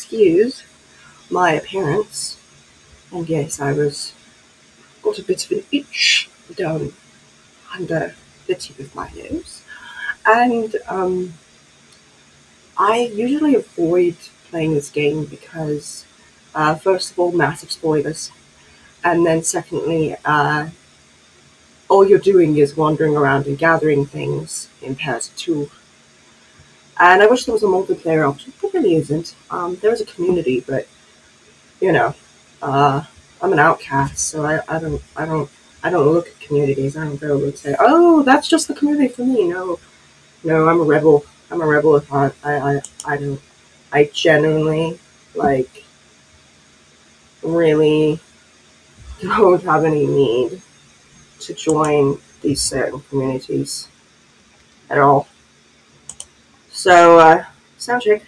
excuse my appearance. And yes, I got a bit of an itch down under the tip of my nose. And I usually avoid playing this game because, first of all, massive spoilers. And then secondly, all you're doing is wandering around and gathering things in pairs of two. And I wish there was a multiplayer option. There really isn't. There is a community, but you know, I'm an outcast, so I don't look at communities. I don't go and say, oh, that's just the community for me. No, I'm a rebel. I'm a rebel at heart. I genuinely really don't have any need to join these certain communities at all. So, sound check.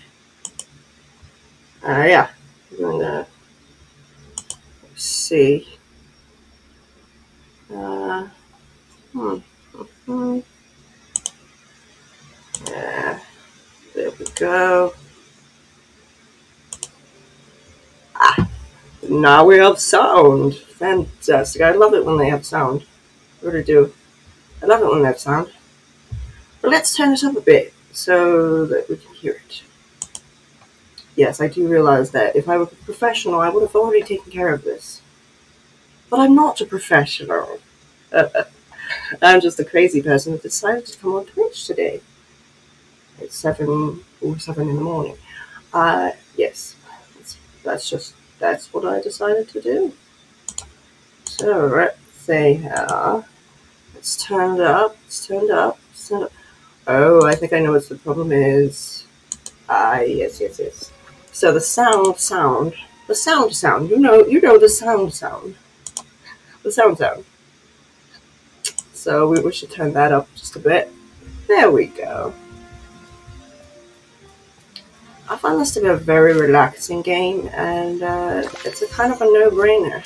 Yeah, I'm gonna see. Yeah, there we go. Now we have sound. Fantastic. I love it when they have sound. I really do. I love it when they have sound. But let's turn this up a bit so that we can hear it. Yes, I do realize that if I were a professional, I would have already taken care of this. But I'm not a professional. I'm just a crazy person who decided to come on Twitch today. It's 7 in the morning. Yes, that's what I decided to do. So let's say let's turn it up. Oh, I think I know what the problem is. Yes. So the sound. The sound. You know the sound. The sound. So we should turn that up just a bit. There we go. I find this to be a very relaxing game, and it's a kind of a no-brainer.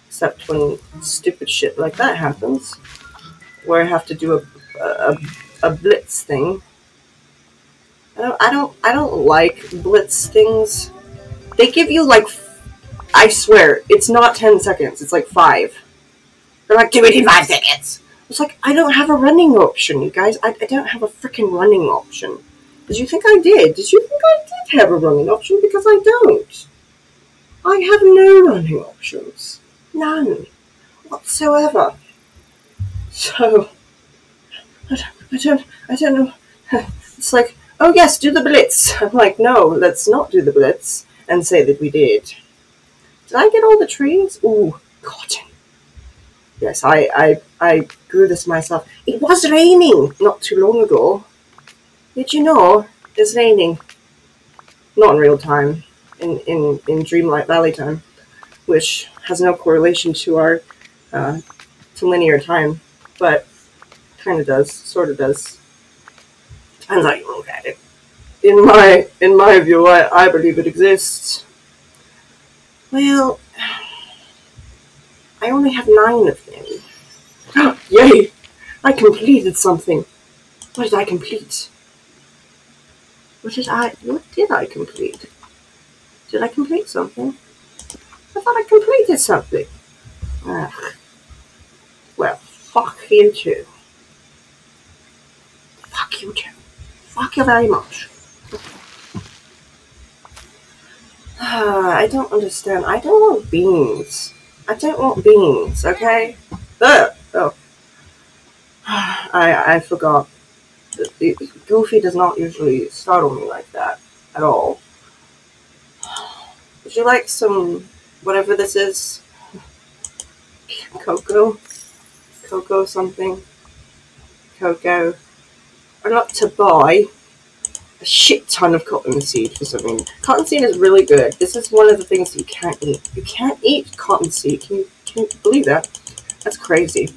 Except when stupid shit like that happens, where I have to do a blitz thing. I don't like blitz things. They give you I swear, it's not 10 seconds. It's 5. They're like, do it in 5 seconds. It's like, I don't have a running option, you guys. I don't have a freaking running option. Did you think I did? Did you think I did have a running option? Because I don't. I have no running options. None. Whatsoever. So, I don't know. It's like, oh yes, do the blitz. I'm like, no, let's not do the blitz and say that we did. Did I get all the trees? Ooh, cotton. Yes, I grew this myself. It was raining not too long ago. Did you know it's raining? Not in real time, in Dreamlight Valley time, which has no correlation to our to linear time, but kind of does, sort of does. Depends how you look at it. In my view, I believe it exists. Well, I only have 9 of them. Yay! I completed something. What did I complete? What did I complete? Did I complete something? I thought I completed something. Ugh. Well, fuck you too. Fuck you too. Fuck you very much. I don't understand. I don't want beans. I don't want beans, okay? Ugh. Oh. I forgot. Goofy does not usually startle me like that at all. Would you like some, whatever this is? Cocoa something? Cocoa. Or not to buy a shit ton of cottonseed for something. Cottonseed is really good. This is one of the things that you can't eat. You can't eat cottonseed. Can you believe that? That's crazy.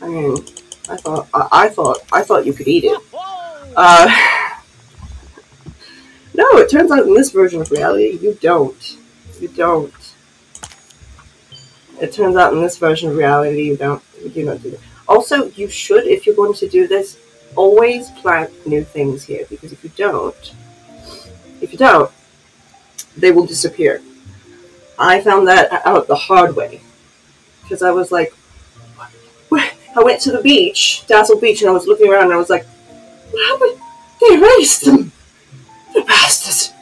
I mean, I thought you could eat it. No, it turns out in this version of reality, you don't. You don't. It turns out in this version of reality, you don't do that. Also, you should, if you're going to do this, always plant new things here, because if you don't, If you don't, they will disappear. I found that out the hard way. Because I was like, I went to the beach, Dazzle Beach, and I was looking around and I was like, what happened? They erased them. The bastards.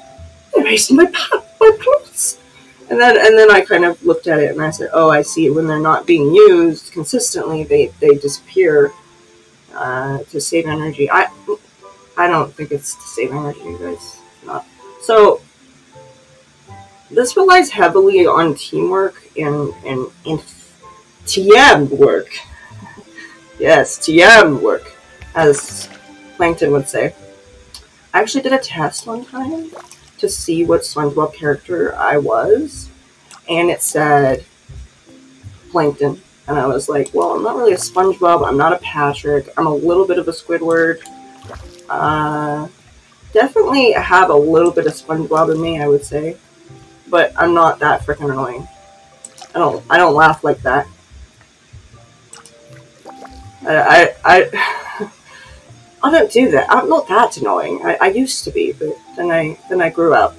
They erased my plots. And then I kind of looked at it and I said, oh, I see. When they're not being used consistently, they disappear to save energy. I don't think it's to save energy, guys. It's not. So this relies heavily on teamwork and TM work. Yes, TM work, as Plankton would say. I actually did a test one time to see what SpongeBob character I was, and it said Plankton. And I was like, well, I'm not really a SpongeBob, I'm not a Patrick, I'm a little bit of a Squidward. Definitely have a little bit of SpongeBob in me, I would say. But I'm not that freaking annoying. I don't laugh like that. I don't do that. I'm not that annoying. I used to be, but then I grew up.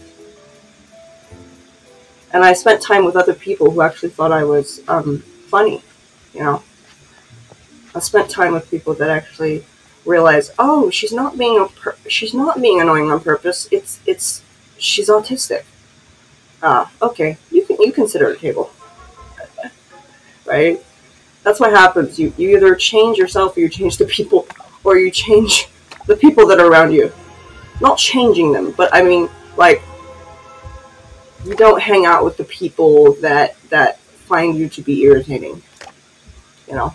And I spent time with other people who actually thought I was funny, you know. I spent time with people that actually realized, oh, she's not being annoying on purpose. She's autistic. Okay, you consider a table, right? That's what happens. You either change yourself or you change the people, or you change the people that are around you. Not changing them, but I mean, like, you don't hang out with the people that find you to be irritating. You know,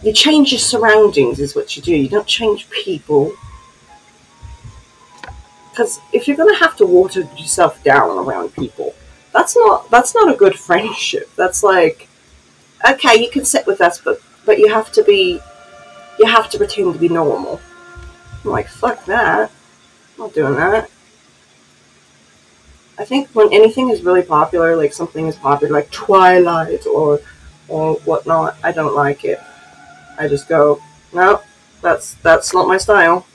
you change your surroundings is what you do. You don't change people. Because if you're gonna have to water yourself down around people, that's not a good friendship. That's like, okay, you can sit with us, but you have to pretend to be normal. I'm like, fuck that. I'm not doing that. I think when anything is really popular, like something is popular, like Twilight or whatnot, I don't like it. I just go, no, that's not my style.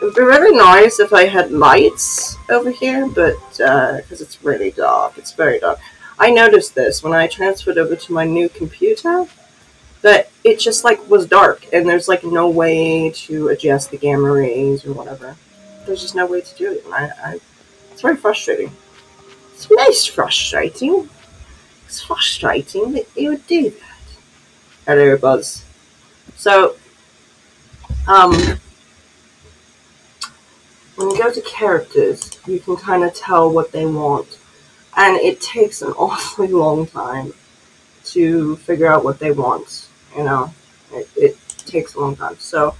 It would be really nice if I had lights over here, but because it's really dark, it's very dark. I noticed this when I transferred over to my new computer, that it just like was dark, and there's like no way to adjust the gamma rays or whatever. There's just no way to do it, and it's very frustrating. It's nice frustrating. It's frustrating that you would do that. Hello, Buzz. So, when you go to characters, you can kind of tell what they want. And it takes an awfully long time to figure out what they want. You know, it takes a long time. So,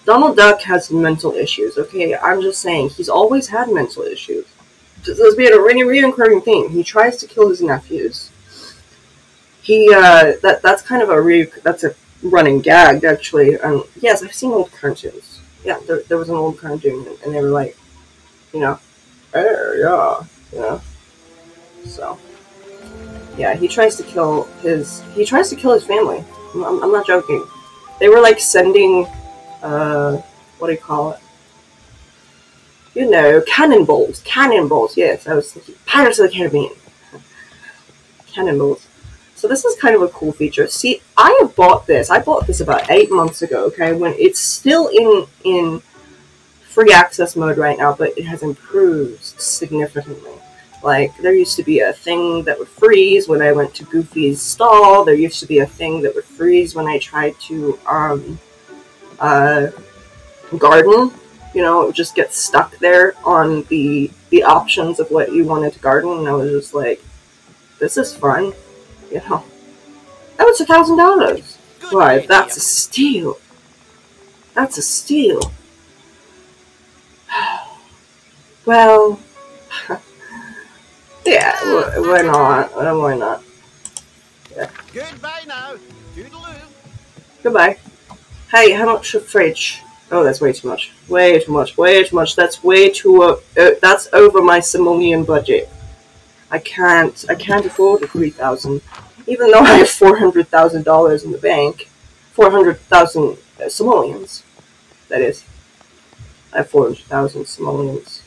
Donald Duck has mental issues, okay? I'm just saying, he's always had mental issues. There's been a really recurring theme. He tries to kill his nephews. That's kind of that's a running gag, actually. Yes, I've seen old cartoons. Yeah, there was an old cartoon, and they were like, you know, hey, yeah, you know. So, yeah, he tries to kill his family. I'm not joking. They were like sending, what do you call it? You know, cannonballs. Yes, I was thinking Pirates of the Caribbean. Cannonballs. So this is kind of a cool feature. See, I have bought this. I bought this about 8 months ago, okay, when it's still in free access mode right now, but it has improved significantly. Like, there used to be a thing that would freeze when I went to Goofy's stall. There used to be a thing that would freeze when I tried to garden. You know, it would just get stuck there on the options of what you wanted to garden, and I was just like, this is fun. You know, that was $1,000. Why, that's a steal. That's a steal. Well, yeah, why not? Why not? Yeah. Goodbye now. Toodaloo. Goodbye. Hey, how much for fridge? Oh, that's way too much. Way too much. Way too much. That's way too. That's over my simoleon budget. I can't afford the $3,000, even though I have $400,000 in the bank, 400,000 simoleons. That is. I have 400,000 simoleons.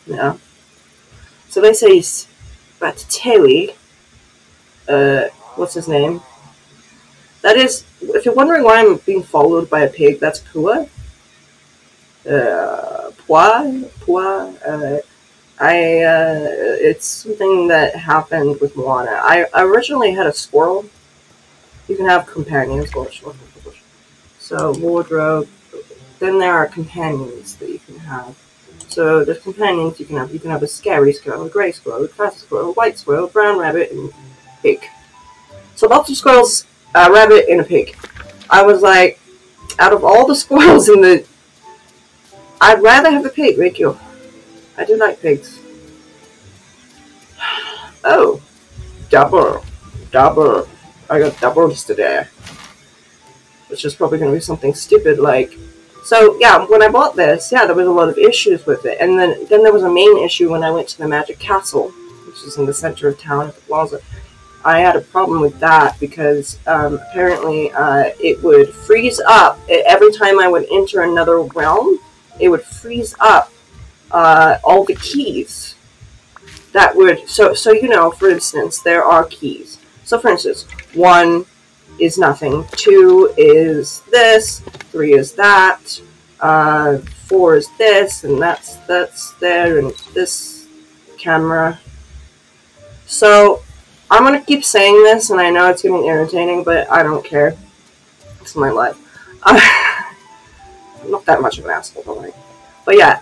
Yeah. So they say Ratatouille, what's his name? That is, if you're wondering why I'm being followed by a pig, that's Pua. Pua. It's something that happened with Moana. I originally had a squirrel. You can have companions. So, wardrobe. Then there are companions that you can have. So, there's companions you can have. You can have a scary squirrel, a grey squirrel, a classic squirrel, a white squirrel, a brown rabbit, and pig. So, lots of squirrels, a rabbit, and a pig. I was like, out of all the squirrels in the... I'd rather have a pig, thank you. I do like pigs. Oh, double. I got doubles today. Which is probably going to be something stupid like... So, yeah, when I bought this, yeah, there was a lot of issues with it. And then there was a main issue when I went to the Magic Castle, which is in the center of town at the plaza. I had a problem with that because apparently it would freeze up. Every time I would enter another realm, it would freeze up all the keys. That would... So you know, for instance, there are keys. So, for instance, 1 is nothing, 2 is this, 3 is that, 4 is this, and that's there, and this camera. So, I'm gonna keep saying this, and I know it's getting irritating, but I don't care. It's my life. I'm not that much of an asshole, don't worry. But yeah,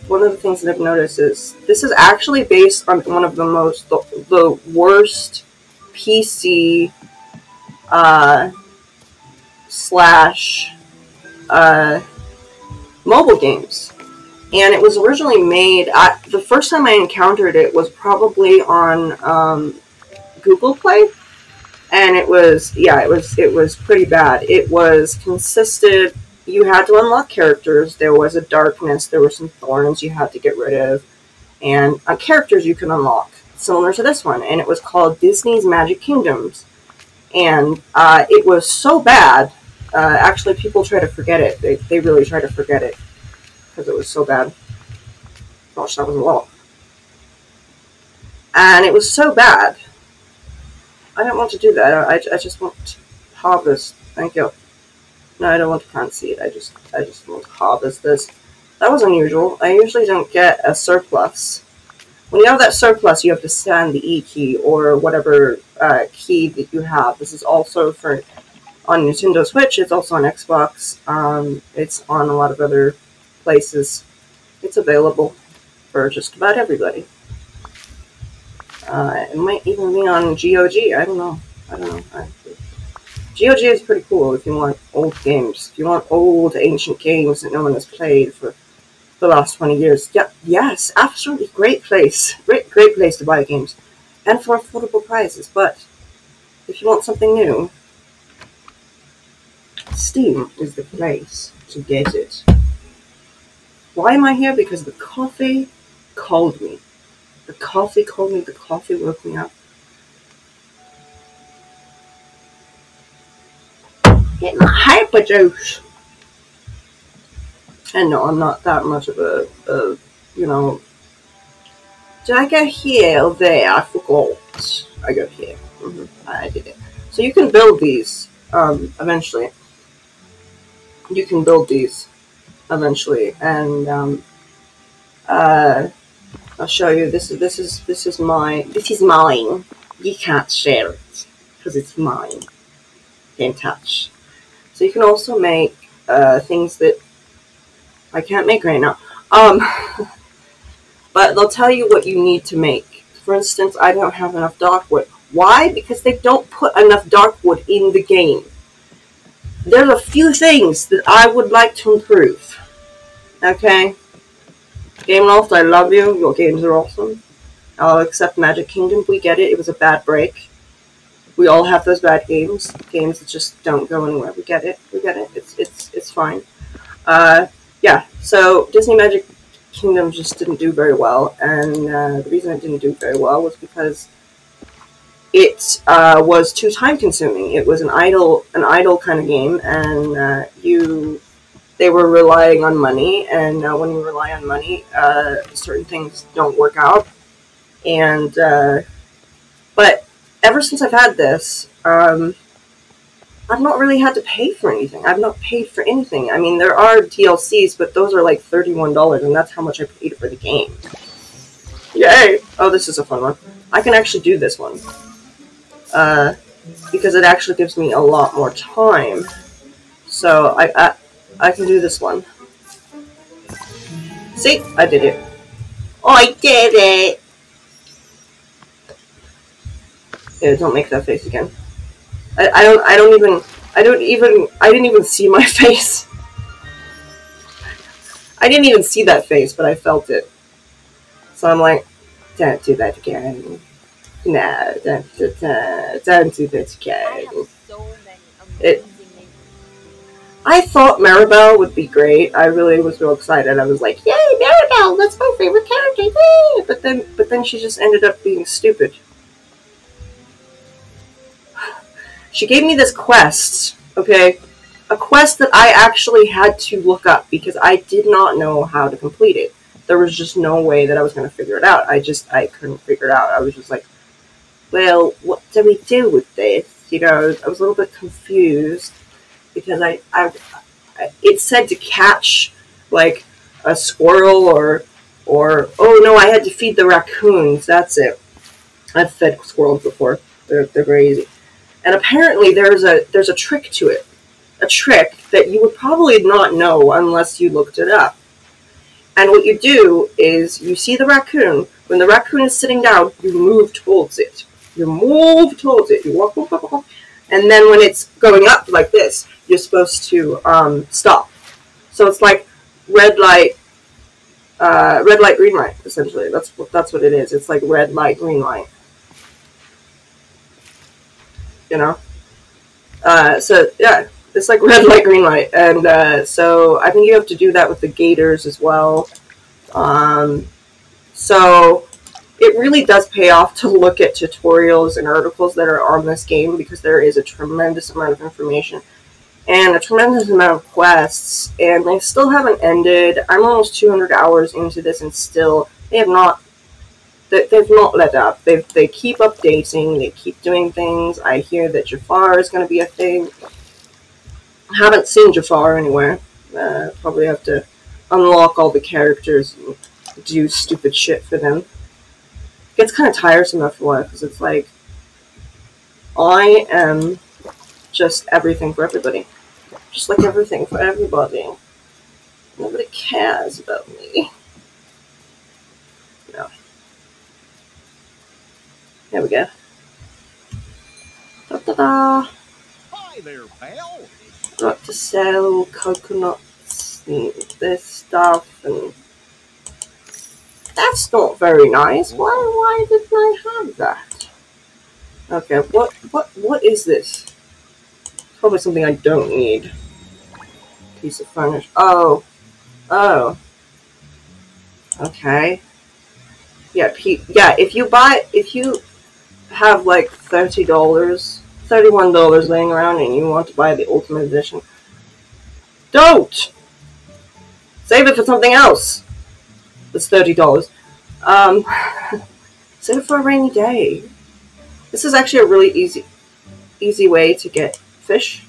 one of the things that I've noticed is this is actually based on one of the worst PC slash mobile games. And it was originally made, the first time I encountered it was probably on Google Play. And it was pretty bad. It consisted, you had to unlock characters, there was a darkness, there were some thorns you had to get rid of, and characters you can unlock, similar to this one, and it was called Disney's Magic Kingdoms. And it was so bad, actually people try to forget it, they really try to forget it, because it was so bad. Gosh, that was a lot. And it was so bad, I don't want to do that, I just want to harvest, thank you. No, I don't want to plant seed. I just want to harvest this. That was unusual. I usually don't get a surplus. When you have that surplus, you have to send the E key or whatever key that you have. This is also on Nintendo Switch. It's also on Xbox. It's on a lot of other places. It's available for just about everybody. It might even be on GOG. I don't know. GOG is pretty cool if you want old games. If you want old, ancient games that no one has played for the last 20 years. Yeah, yes, absolutely great place. Great place to buy games. And for affordable prices. But if you want something new, Steam is the place to get it. Why am I here? Because the coffee called me. The coffee called me. The coffee woke me up. Get my hyper juice. And no, I'm not that much of a you know. Did I go here or there? I forgot. I go here. I did it. So you can build these eventually. You can build these eventually, and I'll show you. This is mine. You can't share it because it's mine. Can't touch. So you can also make things that I can't make right now. But they'll tell you what you need to make. For instance, I don't have enough darkwood. Why? Because they don't put enough darkwood in the game. There's a few things that I would like to improve. Okay? Gameloft, I love you. Your games are awesome. I'll accept Magic Kingdom. We get it. It was a bad break. We all have those bad games that just don't go anywhere. We get it. It's fine. Yeah. So Disney Magic Kingdom just didn't do very well, and the reason it didn't do very well was because it was too time consuming. It was an idle kind of game, and you they were relying on money, and when you rely on money, certain things don't work out. And but ever since I've had this, I've not really had to pay for anything. I've not paid for anything. I mean, there are DLCs, but those are like $31, and that's how much I paid for the game. Yay! Oh, this is a fun one. I can actually do this one. Because it actually gives me a lot more time. So, I can do this one. See? I did it. Oh, I did it! Yeah, don't make that face again. I didn't even see my face. I didn't even see that face, but I felt it. So I'm like, don't do that again. No, don't do that again. I thought Maribel would be great. I really was real excited. I was like, yay, Maribel, that's my favorite character, yay! But then she just ended up being stupid. She gave me this quest, okay? A quest that I actually had to look up because I did not know how to complete it. There was just no way that I was going to figure it out. I couldn't figure it out. I was just like, well, what do we do with this? You know, I was a little bit confused because it said to catch, like, a squirrel or, oh no, I had to feed the raccoons. That's it. I've fed squirrels before. They're very easy. And apparently there's a trick to it. A trick that you would probably not know unless you looked it up. And what you do is you see the raccoon. When the raccoon is sitting down, you move towards it. You move towards it. You walk. And then when it's going up like this, you're supposed to stop. So it's like red light, green light, essentially. That's what it is. It's like red light, green light. You know? So, yeah, it's like red light, green light. And so I think you have to do that with the gators as well. So it really does pay off to look at tutorials and articles that are on this game because there is a tremendous amount of information and a tremendous amount of quests, and they still haven't ended. I'm almost 200 hours into this, and still they've not let up. They keep updating. They keep doing things. I hear that Jafar is going to be a thing. I haven't seen Jafar anywhere. Probably have to unlock all the characters and do stupid shit for them. It gets kind of tiresome after a while because it's like, I am just everything for everybody. Just like everything for everybody. Nobody cares about me. No. There we go. Da-da-da. Hi there, pal. Got to sell coconuts and this stuff, and that's not very nice. Why didn't I have that? Okay, what is this? Probably something I don't need. Piece of furniture. Oh. Okay. Yeah, if you have like $31 laying around and you want to buy the Ultimate Edition, don't! Save it for something else. It's $30. Save it for a rainy day. This is actually a really easy way to get fish.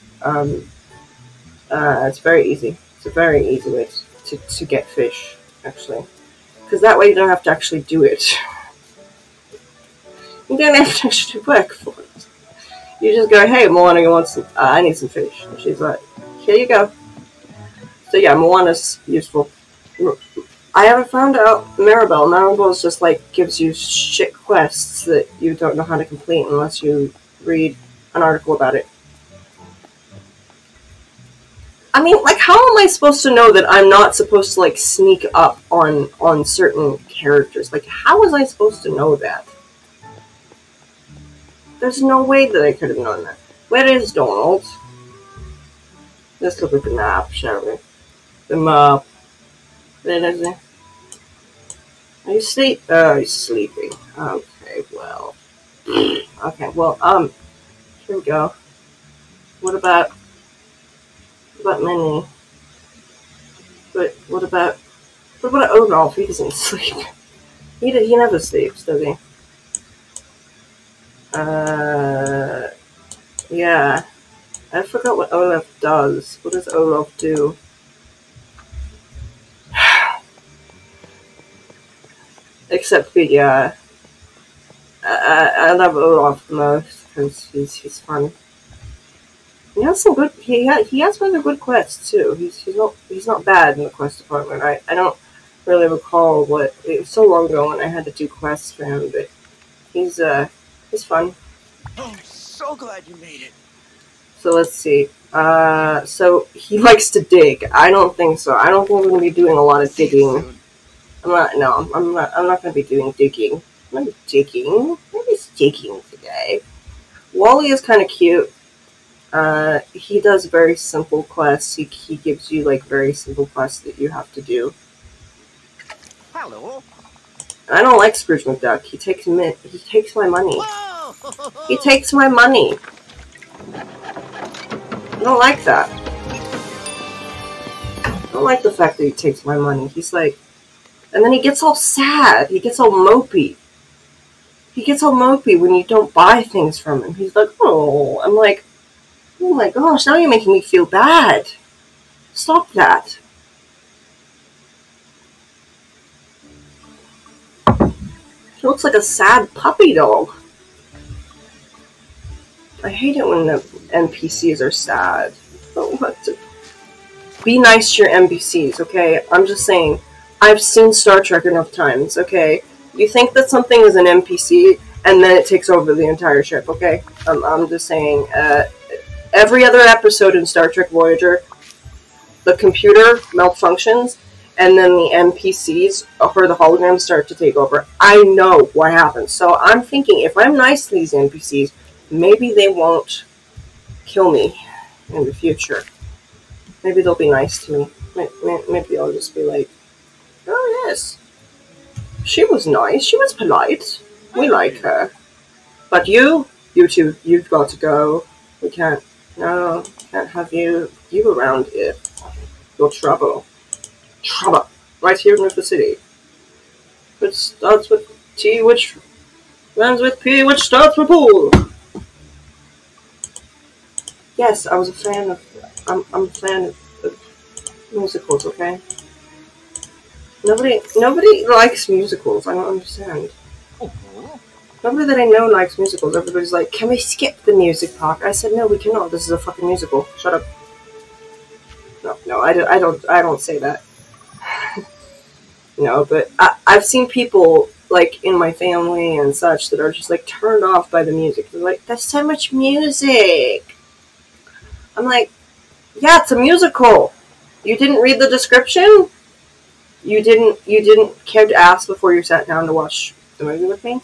It's very easy. It's a very easy way to get fish, actually. Because that way you don't have to actually do it. You don't have to actually work for it. You just go, hey, Moana, you want some? I need some fish. And she's like, here you go. So yeah, Moana's useful. I haven't found out Maribel. Maribel's just like gives you shit quests that you don't know how to complete unless you read an article about it. I mean, like, how am I supposed to know that I'm not supposed to, like, sneak up on certain characters? Like, how was I supposed to know that? There's no way that I could have known that. Where is Donald? Let's look at the map, shall we? The map. Where is he? Are you asleep? Oh, he's sleeping. Okay, well. Okay, well, here we go. What about Minnie? But what about Olaf? He doesn't sleep. He never sleeps, does he? Yeah. I forgot what Olaf does. What does Olaf do? Except for, yeah. I love Olaf the most because he's fun. He has some good. He has other good quests too. He's not bad in the quest department. I don't really recall what it was so long ago when I had to do quests for him, but he's fun. Oh, so glad you made it. So let's see. So he likes to dig. I don't think so. I don't think we're gonna be doing a lot of digging. I'm not gonna be doing digging. I'm not digging. Nobody's digging today. Wally is kind of cute. He does very simple quests. He gives you like very simple quests that you have to do. Hello. I don't like Scrooge McDuck. He takes my money. Whoa! He takes my money. I don't like that. I don't like the fact that he takes my money. He's like, and then he gets all sad. He gets all mopey. He gets all mopey when you don't buy things from him. He's like, oh. I'm like, oh my gosh, now you're making me feel bad. Stop that. He looks like a sad puppy dog. I hate it when the NPCs are sad. Don't want to. Be nice to your NPCs, okay? I'm just saying. I've seen Star Trek enough times, okay? You think that something is an NPC, and then it takes over the entire ship, okay? I'm just saying, every other episode in Star Trek Voyager, the computer malfunctions, and then the NPCs, or the holograms, start to take over. I know what happens. So I'm thinking, if I'm nice to these NPCs, maybe they won't kill me in the future. Maybe they'll be nice to me. Maybe I'll just be like, oh yes, she was nice, she was polite, we like her. But you two, you've got to go. We can't have you around here. You're trouble. Trouble. Right here in River City. Which starts with T, which ends with P, which starts with pool. Yes, I was a fan of, I'm a fan of musicals, okay? Nobody likes musicals, I don't understand. Nobody that I know likes musicals. Everybody's like, can we skip the music part? I said, no, we cannot. This is a fucking musical. Shut up. No, I don't say that. No, but I've seen people, like, in my family and such that are just, like, turned off by the music. They're like, there's so much music. I'm like, yeah, it's a musical. You didn't read the description? You didn't care to ask before you sat down to watch the movie with me?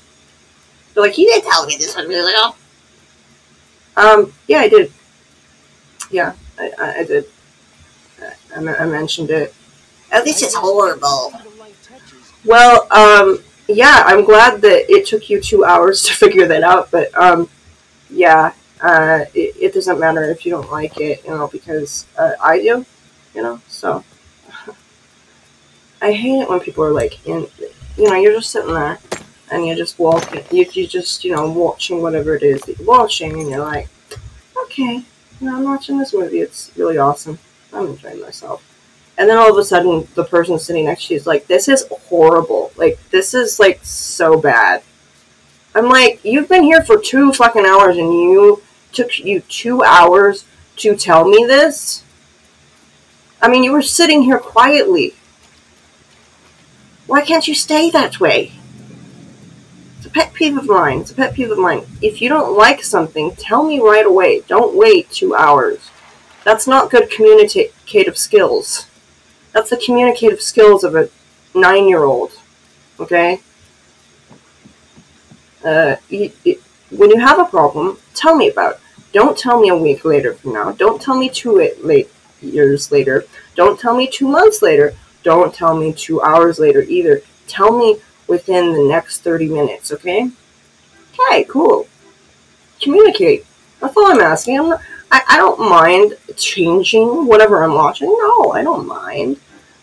They're like, you didn't tell me this was musical. Yeah, I did. Yeah, I did. I mentioned it. Oh, this is horrible. Well, yeah, I'm glad that it took you 2 hours to figure that out, but, yeah, it doesn't matter if you don't like it, because, I do, so. I hate it when people are, like, you're just sitting there, and you're just walking, you're just, watching whatever it is that you're watching, and you're like, okay, I'm watching this movie, it's really awesome, I'm enjoying myself. And then all of a sudden, the person sitting next to you is like, this is horrible. Like, this is, like, so bad. I'm like, you've been here for 2 fucking hours and took you 2 hours to tell me this? I mean, you were sitting here quietly. Why can't you stay that way? It's a pet peeve of mine. If you don't like something, tell me right away. Don't wait 2 hours. That's not good communicative skills. That's the communicative skills of a 9-year-old, okay? When you have a problem, tell me about it. Don't tell me a week later from now. Don't tell me 2 years later. Don't tell me 2 months later. Don't tell me 2 hours later either. Tell me within the next 30 minutes, okay? Okay, cool. Communicate. That's all I'm asking. I don't mind changing whatever I'm watching. No, I don't mind.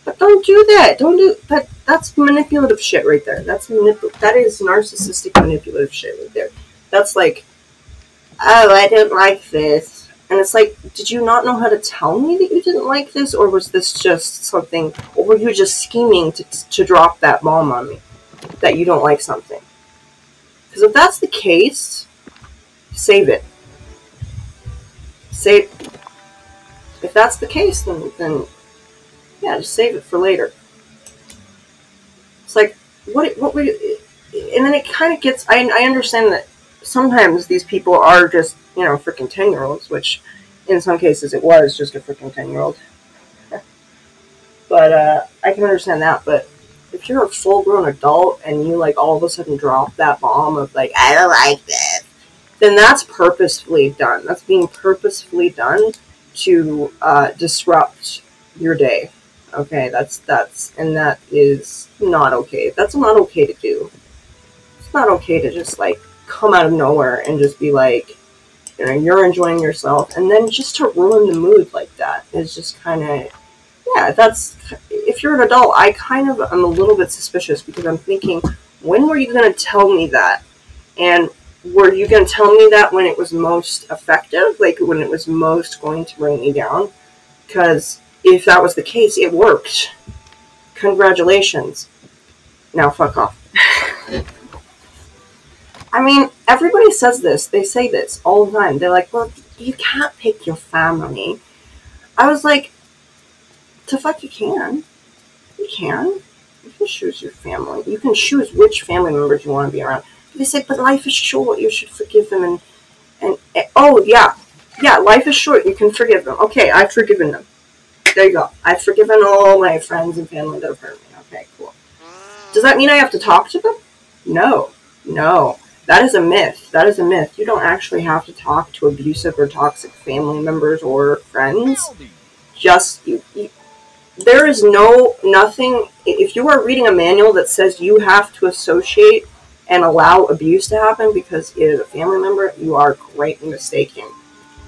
But don't do that. Don't do that. That's manipulative shit right there. That is narcissistic manipulative shit right there. That's like, oh, I don't like this. And it's like, did you not know how to tell me that you didn't like this? Or was this just something, or were you just scheming to drop that bomb on me? That you don't like something? Because if that's the case, save it. If that's the case, then yeah, just save it for later. It's like, what were you, and then it kind of gets, I understand that sometimes these people are just, freaking 10-year-olds, which in some cases it was just a freaking 10-year-old. But, I can understand that, but if you're a full-grown adult and you, like, all of a sudden drop that bomb of, like, I don't like this, then that's purposefully done. That's being purposefully done to, disrupt your day. Okay, and that is not okay. That's not okay to do. It's not okay to just, like, come out of nowhere and just be like, you're enjoying yourself, and then just to ruin the mood like that is just kind of, yeah, that's, if you're an adult, I kind of am a little bit suspicious, because I'm thinking, when were you going to tell me that? And were you going to tell me that when it was most effective, like when it was most going to bring me down? Because if that was the case, it worked. Congratulations. Now fuck off. I mean, everybody says this. They say this all the time. They're like, well, you can't pick your family. I was like, the fuck you can. You can. You can choose your family. You can choose which family members you want to be around. They say, but life is short. You should forgive them. And oh, yeah. Yeah, life is short. You can forgive them. Okay, I've forgiven them. There you go. I've forgiven all my friends and family that have hurt me. Okay, cool. Does that mean I have to talk to them? No. That is a myth. That is a myth. You don't actually have to talk to abusive or toxic family members or friends. Just, there is nothing, if you are reading a manual that says you have to associate and allow abuse to happen because it is a family member, you are greatly mistaken.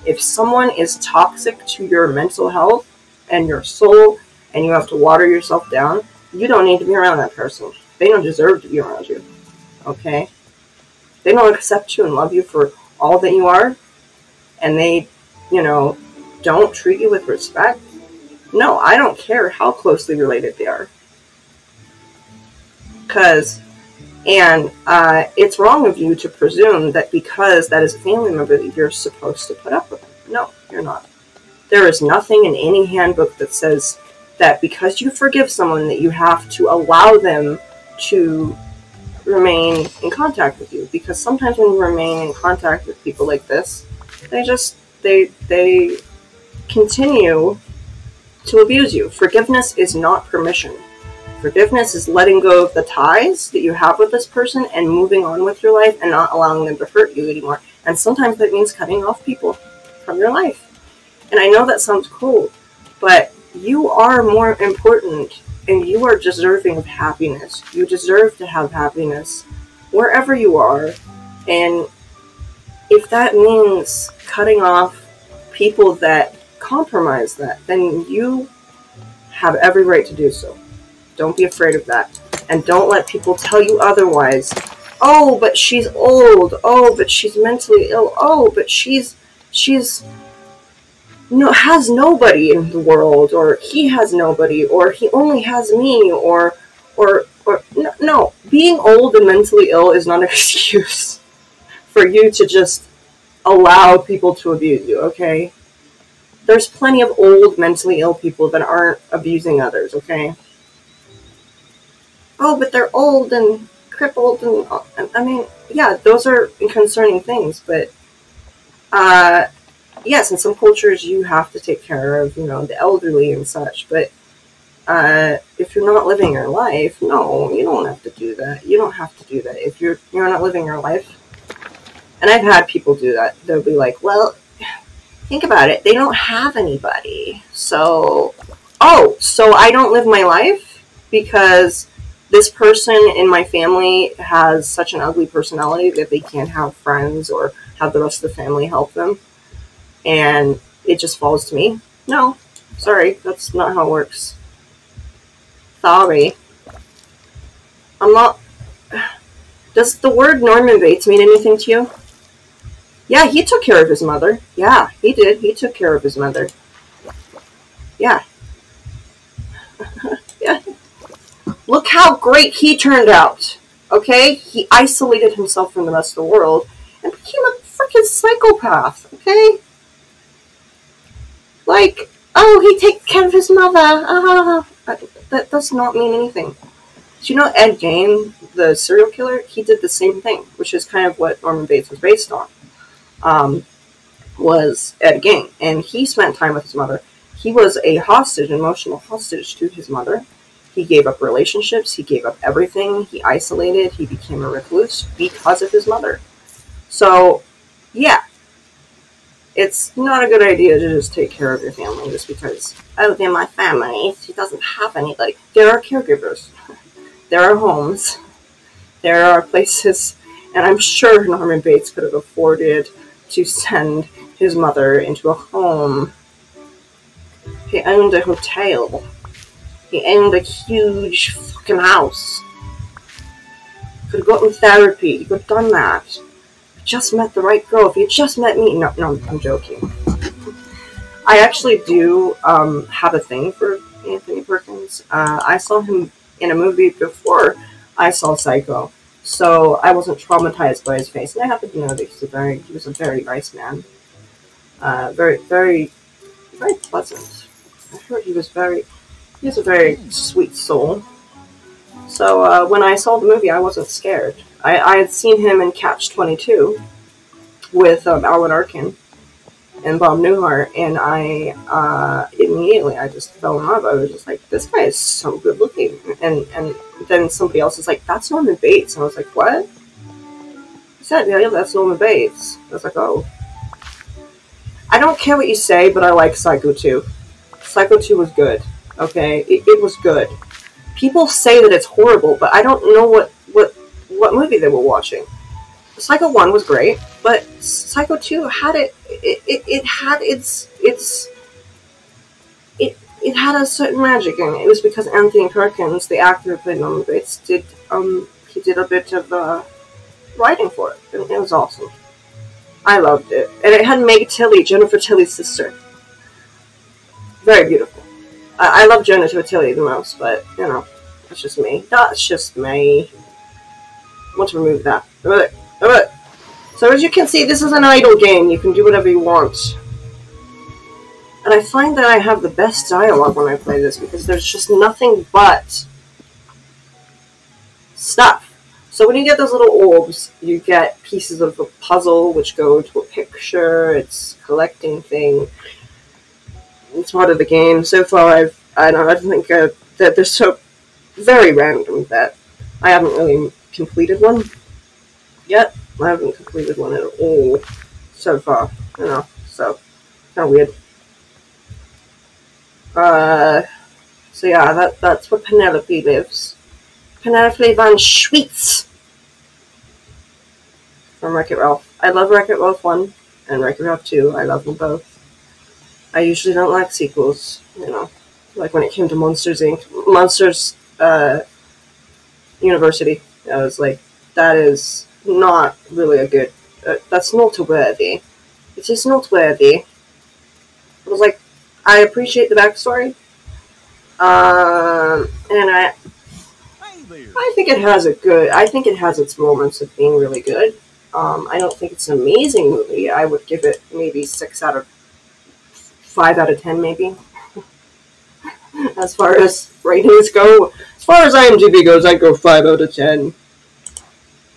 If someone is toxic to your mental health and your soul, and you have to water yourself down, you don't need to be around that person. They don't deserve to be around you. Okay? They don't accept you and love you for all that you are, and they, don't treat you with respect. No, I don't care how closely related they are. It's wrong of you to presume that because that is a family member that you're supposed to put up with them. No, you're not. There is nothing in any handbook that says that because you forgive someone that you have to allow them to remain in contact with you. Because sometimes when you remain in contact with people like this, they continue to abuse you. Forgiveness is not permission. Forgiveness is letting go of the ties that you have with this person and moving on with your life and not allowing them to hurt you anymore. And sometimes that means cutting off people from your life. And I know that sounds cruel, but you are more important and you are deserving of happiness. You deserve to have happiness wherever you are. And if that means cutting off people that compromise that, then you have every right to do so. Don't be afraid of that. And don't let people tell you otherwise. Oh, but she's old. Oh, but she's mentally ill. Oh, but she's has nobody in the world, or he has nobody, or he only has me, or no. Being old and mentally ill is not an excuse for you to just allow people to abuse you, okay? There's plenty of old mentally ill people that aren't abusing others, okay? Oh, but they're old and crippled, and I mean, yeah, those are concerning things, but yes, in some cultures you have to take care of, the elderly and such, but if you're not living your life, no, you don't have to do that. You don't have to do that. If you're not living your life, and I've had people do that, they'll be like, well, think about it, they don't have anybody, so I don't live my life because this person in my family has such an ugly personality that they can't have friends or have the rest of the family help them, and it just falls to me. No, sorry, that's not how it works. Sorry. I'm not... Does the word Norman Bates mean anything to you? Yeah, he took care of his mother. Yeah, he did. He took care of his mother. Yeah. Yeah. Look how great he turned out. Okay? He isolated himself from the rest of the world and became a freaking psychopath. Okay? Like, oh, he takes care of his mother. That does not mean anything. Do you know Ed Gein, the serial killer? He did the same thing, which is kind of what Norman Bates was based on. Was Ed Gein, and he spent time with his mother. He was a hostage, an emotional hostage to his mother. He gave up relationships, he gave up everything, he isolated, he became a recluse because of his mother. So, yeah. It's not a good idea to just take care of your family just because, oh, they're my family. She doesn't have any, like, there are caregivers. There are homes. There are places, and I'm sure Norman Bates could have afforded to send his mother into a home. He owned a hotel. He owned a huge fucking house. Could have gotten therapy. He could have done that. Just met the right girl. If you just met me... No, I'm joking. I actually do have a thing for Anthony Perkins. I saw him in a movie before I saw Psycho. So I wasn't traumatized by his face. And I happen to know that he was a very nice man. Very, very, very pleasant. I heard he was a very sweet soul. So when I saw the movie, I wasn't scared. I had seen him in Catch-22 with Alan Arkin and Bob Newhart, and I immediately just fell in love. I was just like, this guy is so good looking. And then somebody else is like, that's Norman Bates. And I was like, what? He said, yeah, that's Norman Bates. I was like, oh. I don't care what you say, but I like Psycho 2. Psycho 2 was good. Okay? It was good. People say that it's horrible, but I don't know what movie they were watching. Psycho 1 was great, but Psycho 2 had it had a certain magic in it. It was because Anthony Perkins, the actor who played Norman Bates, did a bit of writing for it. And it was awesome. I loved it. And it had Meg Tilly, Jennifer Tilly's sister. Very beautiful. I love Jennifer Tilly the most, but, you know, that's just me. That's just me. I want to remove that. So as you can see, this is an idle game. You can do whatever you want. And I find that I have the best dialogue when I play this, because there's just nothing but stuff. So when you get those little orbs, you get pieces of a puzzle which go to a picture. It's a collecting thing. It's part of the game. So far, I think that they're so very random that I haven't really completed one yet. I haven't completed one at all so far, you know, so kind of weird. So yeah, that's where Penelope lives. Penelope Van Schweetz from Wreck-It Ralph. I love Wreck-It Ralph 1 and Wreck-It Ralph 2. I love them both. I usually don't like sequels, you know, like when it came to Monsters Inc. Monsters University. I was like, that is not really a good, that's noteworthy. It is noteworthy. I was like, I appreciate the backstory, and I think it has its moments of being really good. I don't think it's an amazing movie. I would give it maybe 5 out of 10, maybe. As far as ratings go, as far as IMDb goes, I'd go 5 out of 10.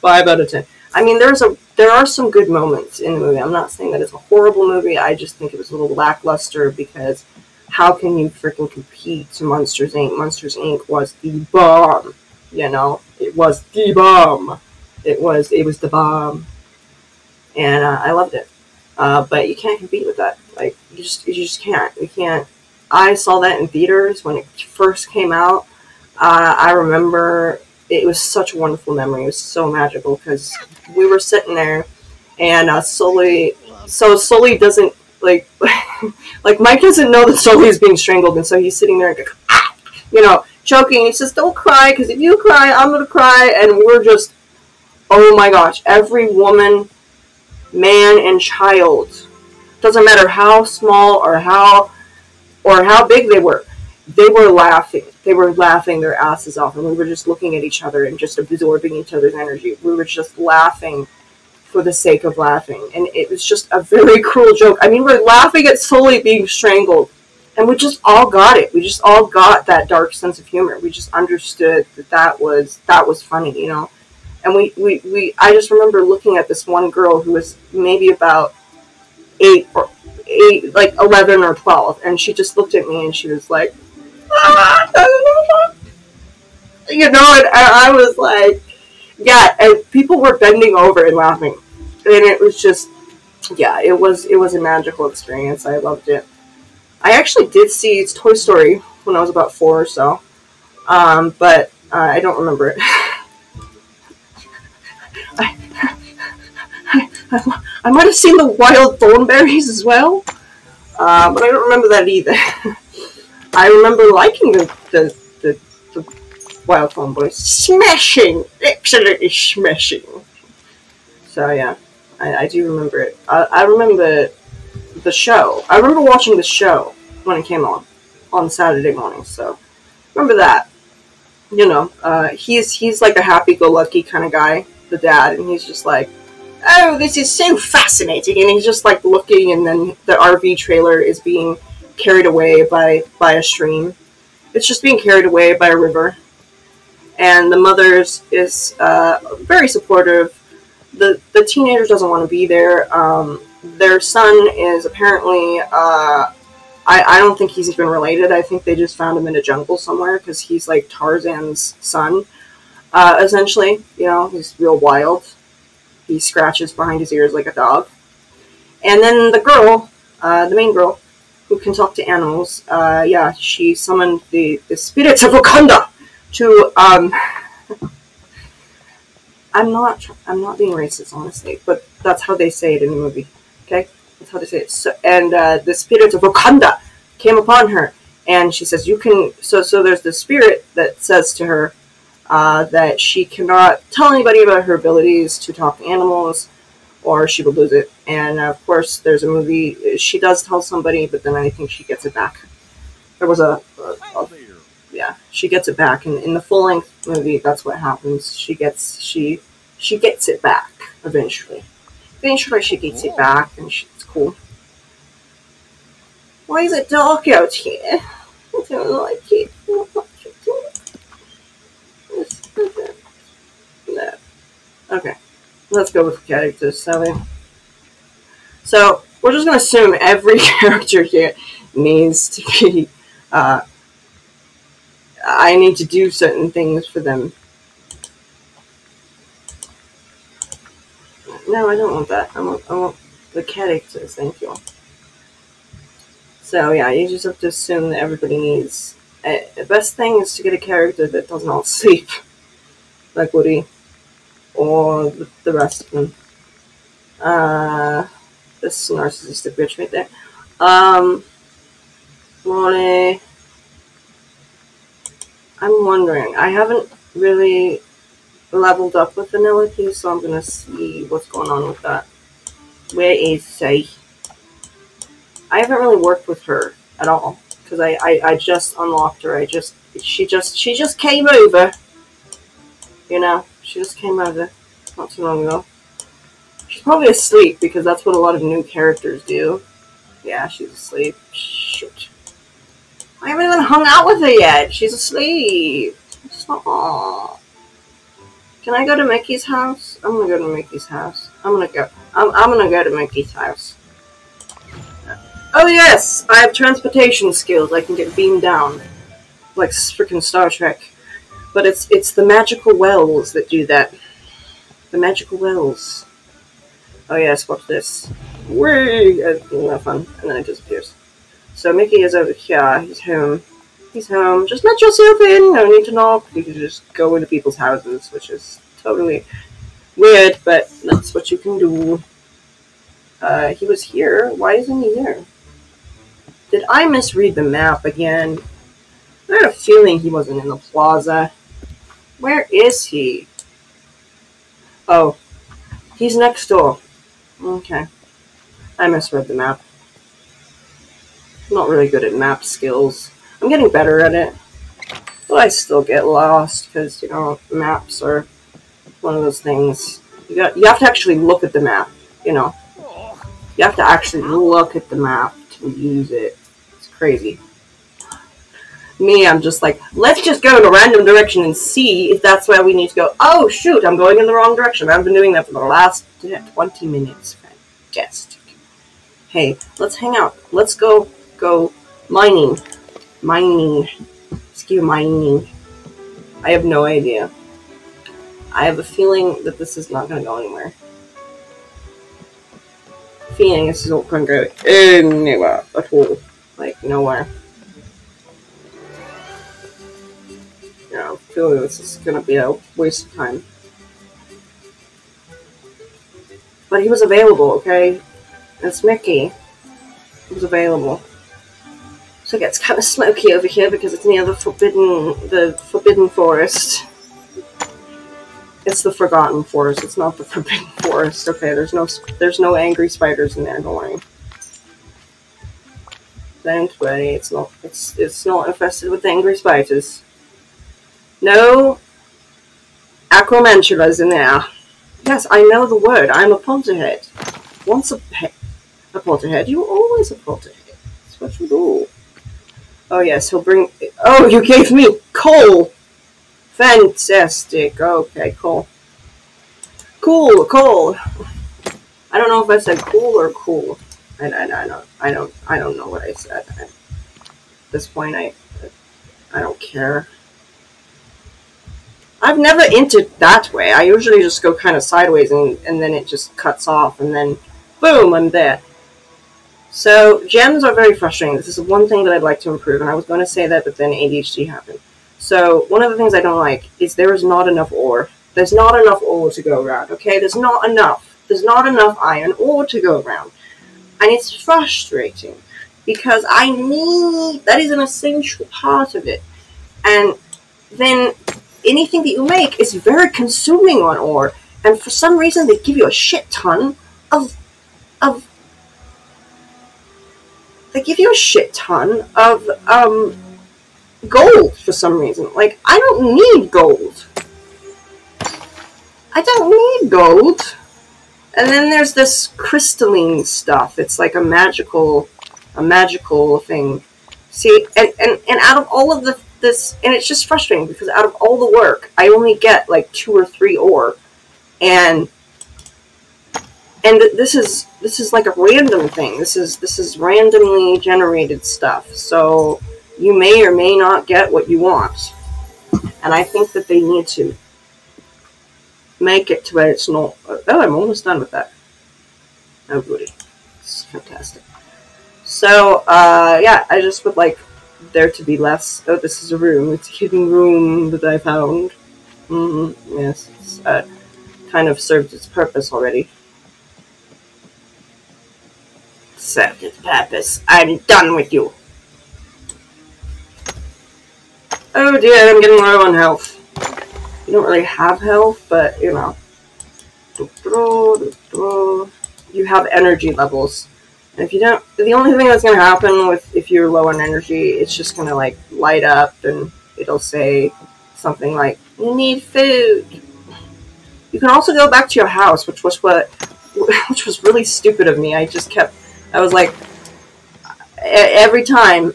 5 out of 10. I mean, there are some good moments in the movie. I'm not saying that it's a horrible movie. I just think it was a little lackluster, because how can you freaking compete to Monsters Inc.? Monsters Inc. was the bomb. You know, it was the bomb. It was the bomb, and I loved it. But you can't compete with that. Like, you just can't. You can't. I saw that in theaters when it first came out. I remember it was such a wonderful memory. It was so magical, because we were sitting there, and Sully doesn't, like Mike doesn't know that Sully is being strangled, and so he's sitting there, you know, choking. He says, "Don't cry, because if you cry, I'm gonna cry." And we're just, oh my gosh, every woman, man, and child, doesn't matter how small or how big they were laughing. They were laughing their asses off, and we were just looking at each other and just absorbing each other's energy. We were just laughing for the sake of laughing, and it was just a very cruel joke. I mean, we're laughing at Sully being strangled, and we just all got it. We just all got that dark sense of humor. We just understood that was funny, you know. And I just remember looking at this one girl who was maybe about 11 or 12, and she just looked at me and she was like, ah! You know, and I was like, yeah, and people were bending over and laughing, and it was just, yeah, it was a magical experience. I loved it. I actually did see Toy Story when I was about 4 or so, but I don't remember it. I might have seen the Wild Thornberries as well, but I don't remember that either. I remember liking the Wild Thornberries. Smashing! Absolutely smashing. So yeah, I do remember it. I remember the show. I remember watching the show when it came on Saturday mornings, so remember that. You know, he's like a happy-go-lucky kind of guy, the dad, and he's just like, oh, this is so fascinating, and he's just like looking, and then the RV trailer is being carried away by a stream. It's just being carried away by a river, and the mother is very supportive. The teenager doesn't want to be there. Their son is apparently, I don't think he's even related. I think they just found him in a jungle somewhere, because he's like Tarzan's son, essentially. You know, he's real wild. He scratches behind his ears like a dog. And then the girl, the main girl, who can talk to animals, yeah, she summoned the spirits of Wakanda to, I'm not being racist, honestly, but that's how they say it in the movie, okay? That's how they say it. So, and the spirits of Wakanda came upon her, and she says, you can, so there's the spirit that says to her, that she cannot tell anybody about her abilities to talk to animals, or she will lose it. And of course, there's a movie, she does tell somebody, but then I think she gets it back. There was yeah, she gets it back. And in the full-length movie, that's what happens. She gets it back, eventually. Eventually, she gets it back, and it's cool. Why is it dark out here? I don't like it. No. Okay. Let's go with the characters, shall we? So, we're just going to assume every character here needs to be, I need to do certain things for them. No, I don't want that. I want the characters, thank you. So, yeah, you just have to assume that everybody needs... the best thing is to get a character that doesn't all sleep. Like Woody. Or the rest of them. This narcissistic bitch right there. Molly. I'm wondering. I haven't really leveled up with Vanellope, so I'm gonna see what's going on with that. Where is she? I haven't really worked with her at all, because I just unlocked her. She just came over. You know, she just came over not too long ago. She's probably asleep, because that's what a lot of new characters do. Yeah, she's asleep. Shoot. I haven't even hung out with her yet. She's asleep. Stop. Can I go to Mickey's house? I'm gonna go to Mickey's house. I'm gonna go to Mickey's house. Oh yes! I have transportation skills. I can get beamed down. Like freaking Star Trek. But it's the magical wells that do that. The magical wells. Oh yes, watch this. Whee! Not fun. And then it disappears. So Mickey is over here. He's home. He's home. Just let yourself in. No need to knock. You can just go into people's houses, which is totally weird, but that's what you can do. He was here. Why isn't he here? Did I misread the map again? I had a feeling he wasn't in the plaza. Where is he? Oh, he's next door. Okay. I misread the map. I'm not really good at map skills. I'm getting better at it. But I still get lost because, you know, maps are one of those things. You have to actually look at the map, you know. You have to actually look at the map to use it. It's crazy. Me, I'm just like, let's just go in a random direction and see if that's where we need to go. Oh, shoot, I'm going in the wrong direction. I've been doing that for the last 20 minutes. Fantastic. Hey, let's hang out. Let's go mining. Mining. Skew mining. I have no idea. I have a feeling that this is not going to go anywhere. Feeling this is not going to go anywhere at all. Like, nowhere. Yeah, I feel like this is going to be a waste of time. But he was available, okay? It's Mickey. He was available. So it gets kind of smoky over here because it's near the forbidden forest. It's the forgotten forest. It's not the forbidden forest. Okay, there's no angry spiders in there. Don't worry. Don't worry. It's not infested with angry spiders. No acromantulas in there. Yes, I know the word. I'm a polterhead. Once a polterhead, you always a polterhead. That's what you do. Oh yes, he'll bring. Oh, you gave me coal. Fantastic. Okay, cool. Cool. I don't know if I said cool or cool. I don't know what I said. At this point, I don't care. I've never entered that way. I usually just go kind of sideways and then it just cuts off and then boom, I'm there. So gems are very frustrating. This is one thing that I'd like to improve, and I was going to say that, but then ADHD happened. So one of the things I don't like is there is not enough ore. There's not enough ore to go around, okay? There's not enough. There's not enough iron ore to go around. And it's frustrating because that is an essential part of it. And then anything that you make is very consuming on ore. And for some reason, they give you a shit ton of gold for some reason. Like, I don't need gold. I don't need gold. And then there's this crystalline stuff. It's like a magical thing. See, and out of all of this, and it's just frustrating because out of all the work, I only get like 2 or 3 ore, and this is like a random thing. This is randomly generated stuff. So you may or may not get what you want, and I think that they need to make it to where it's not. Oh, I'm almost done with that. Oh, goody. It's fantastic. So, yeah, I just would like there to be less. Oh, this is a room. It's a hidden room that I found. Yes, it's kind of served its purpose already. Served its purpose. I'm done with you. Oh dear, I'm getting low on health. You don't really have health, but, you know. You have energy levels. And if you don't, the only thing that's going to happen if you're low on energy, it's just going to, like, light up and it'll say something like, you need food. You can also go back to your house, which was really stupid of me. I was like, every time,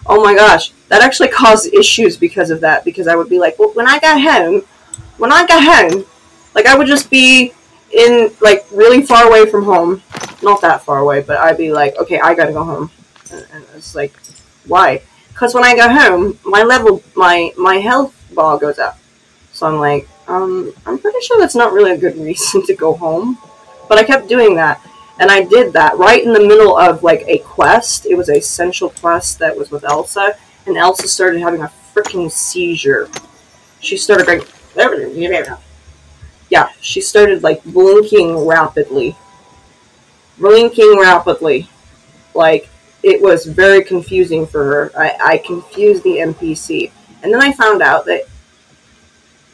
oh my gosh, that actually caused issues because of that, because I would be like, well, when I got home, like, I would just be in, like, really far away from home, not that far away, but I'd be like, okay, I gotta go home, and it's like, why? Because when I go home, my health bar goes up, so I'm like, I'm pretty sure that's not really a good reason to go home, but I kept doing that. And I did that right in the middle of, like, a quest. It was a central quest that was with Elsa. And Elsa started having a freaking seizure. She started going... Yeah, she started, like, blinking rapidly. Like, it was very confusing for her. I confused the NPC. And then I found out that,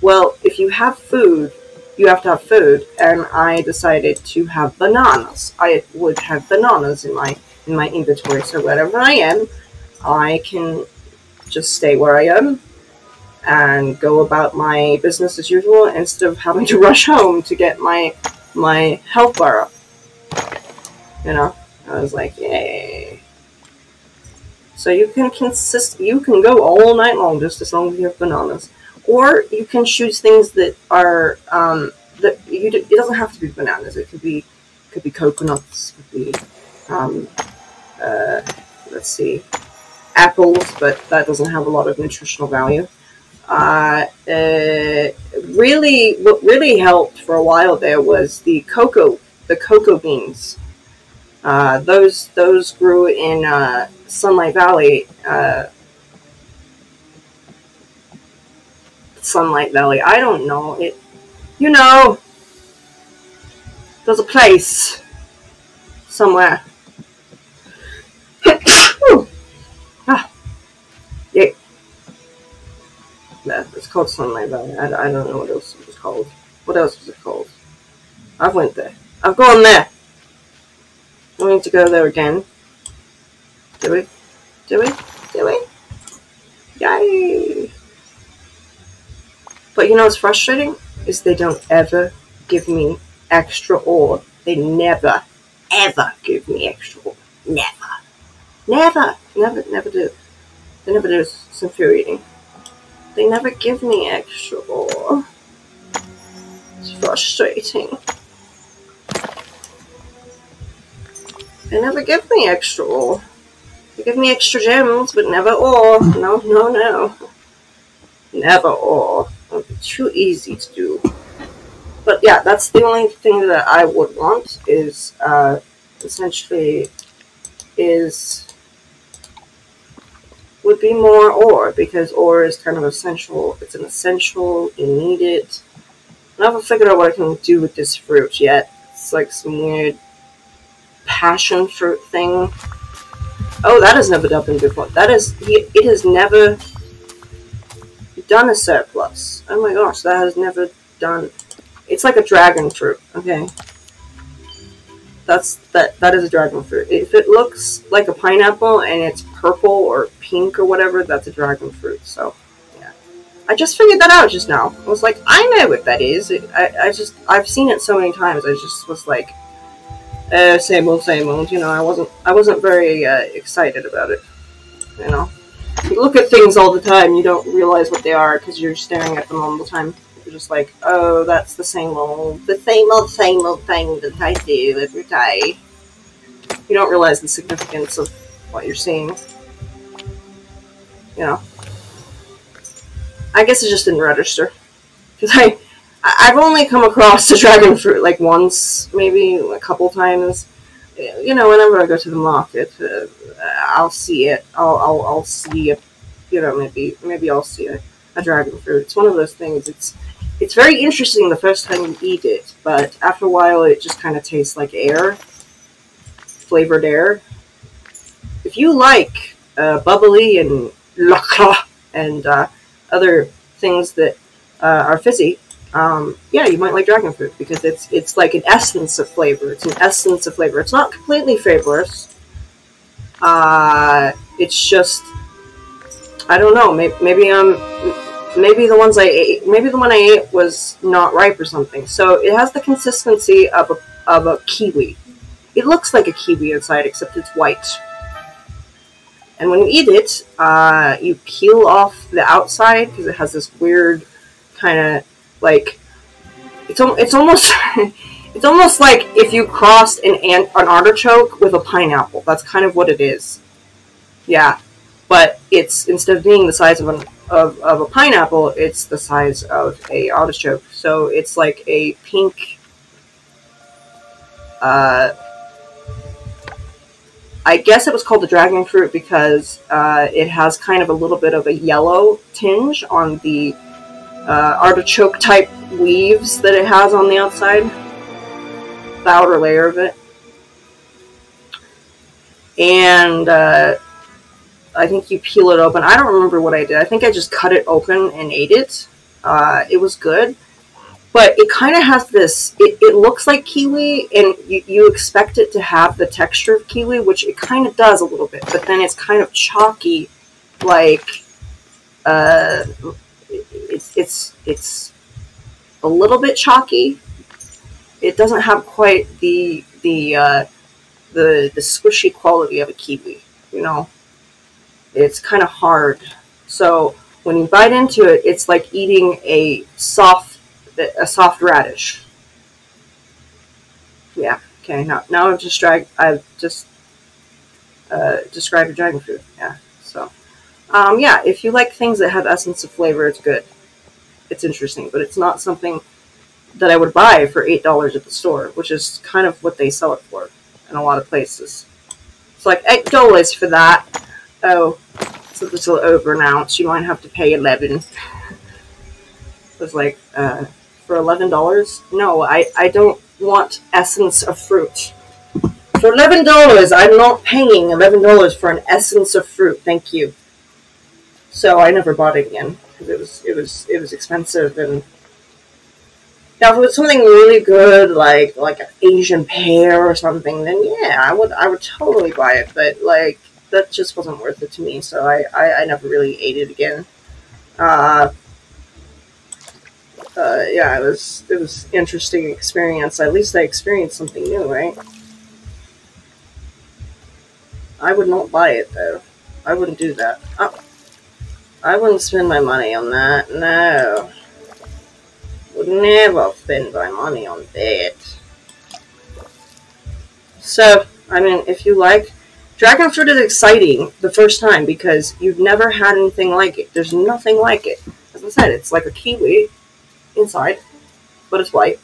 well, if you have food, you have to have food, and I decided to have bananas. I would have bananas in my inventory, so wherever I am, I can just stay where I am and go about my business as usual instead of having to rush home to get my health bar up. You know, I was like, yay. So you can go all night long just as long as you have bananas. Or you can choose things that are it doesn't have to be bananas. It could be coconuts. It could be let's see, apples, but that doesn't have a lot of nutritional value. What really helped for a while there was the cocoa beans. Those grew in Sunlight Valley. Sunlight Valley. I don't know it. You know, there's a place somewhere. Yeah. It's called Sunlight Valley. I don't know what else it was called. What else was it called? I've went there. I've gone there. I need to go there again. Do we? Yay! But you know what's frustrating? Is they don't ever give me extra ore. They never, ever give me extra ore. Never do. They never do. It's infuriating. They never give me extra ore. It's frustrating. They never give me extra ore. They give me extra gems, but never ore. No. Never ore. It would be too easy to do. But yeah, that's the only thing that I would want is, essentially, would be more ore, because ore is kind of essential. It's an essential, you need it. I haven't figured out what I can do with this fruit yet. It's like some weird passion fruit thing. Oh, that has never done before. It has never done a surplus. Oh my gosh, that has never done. It's like a dragon fruit. Okay, that is a dragon fruit. If it looks like a pineapple and it's purple or pink or whatever, that's a dragon fruit. So yeah, I just figured that out just now. I was like, I know what that is. I've seen it so many times. I just was like, same old. You know, I wasn't very excited about it. You know, you look at things all the time, you don't realize what they are because you're staring at them all the time. You're just like, oh, that's the same old thing that I do every day. You don't realize the significance of what you're seeing. You know, I guess it just didn't register because I've only come across the dragon fruit like once, maybe a couple times. You know, whenever I go to the market, I'll see it. I'll see it. You know, maybe I'll see a dragon fruit. It's one of those things. It's very interesting the first time you eat it, but after a while, it just kind of tastes like air, flavored air. If you like bubbly and lacra and other things that are fizzy. Yeah, you might like dragon fruit because it's like an essence of flavor. It's an essence of flavor. It's not completely flavorless. It's just, I don't know. Maybe the ones I ate. Maybe the one I ate was not ripe or something. So it has the consistency of a kiwi. It looks like a kiwi inside, except it's white. And when you eat it, you peel off the outside because it has this weird kind of like it's almost it's almost like if you crossed an artichoke with a pineapple. That's kind of what it is. Yeah, but it's instead of being the size of a pineapple, it's the size of a artichoke. So it's like a pink. I guess it was called the dragon fruit because it has kind of a little bit of a yellow tinge on the artichoke type leaves that it has on the outside, the outer layer of it. and I think you peel it open. I don't remember what I did. I think I just cut it open and ate it. It was good. But it kind of has this, it looks like kiwi, and you expect it to have the texture of kiwi, which it kind of does a little bit, but then it's kind of chalky, like, it's a little bit chalky. It doesn't have quite the squishy quality of a kiwi, you know? It's kind of hard. So when you bite into it, it's like eating a soft radish. Yeah. Okay. Now I've described a dragon fruit. Yeah. So, yeah. If you like things that have essence of flavor, it's good. It's interesting, but it's not something that I would buy for $8 at the store, which is kind of what they sell it for in a lot of places. It's like $8 for that. Oh, so this will overannounce. You might have to pay $11. It's like, for $11? No, I don't want essence of fruit. For $11, I'm not paying $11 for an essence of fruit. Thank you. So I never bought it again because it was expensive. And now if it was something really good, like an Asian pear or something, then yeah, I would totally buy it. But like that just wasn't worth it to me. So I never really ate it again. Yeah, it was interesting experience. At least I experienced something new, right? I would not buy it though. I wouldn't do that. I wouldn't spend my money on that. No, would never spend my money on that. So, I mean, if you like dragon fruit, is exciting the first time because you've never had anything like it. There's nothing like it. As I said, it's like a kiwi inside, but it's white,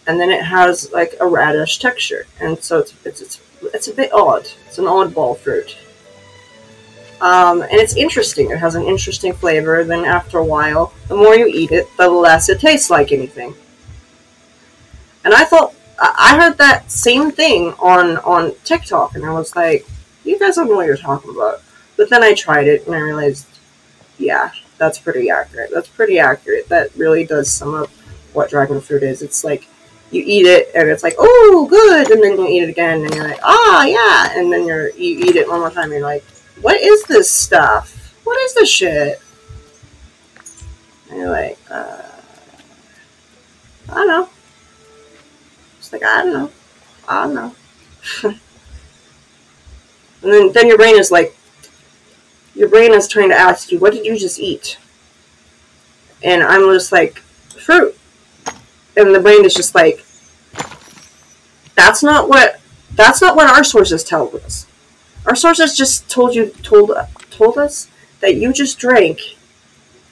and then it has like a radish texture, and so it's a bit odd. It's an oddball fruit, and it's interesting. It has an interesting flavor. Then after a while, the more you eat it, the less it tastes like anything. And I heard that same thing on TikTok, and I was like, you guys don't know what you're talking about. But then I tried it, and I realized, yeah, that's pretty accurate. That really does sum up what dragon fruit is. It's like you eat it and it's like, oh, good, and then you eat it again and you're like, ah, yeah, and then you eat it one more time and you're like, what is this stuff? What is this shit? And you're like, I don't know. It's like, I don't know. And then your brain is like, your brain is trying to ask you, what did you just eat? And I'm just like, fruit. And the brain is just like, that's not what our sources tell us. Our sources just told us that you just drank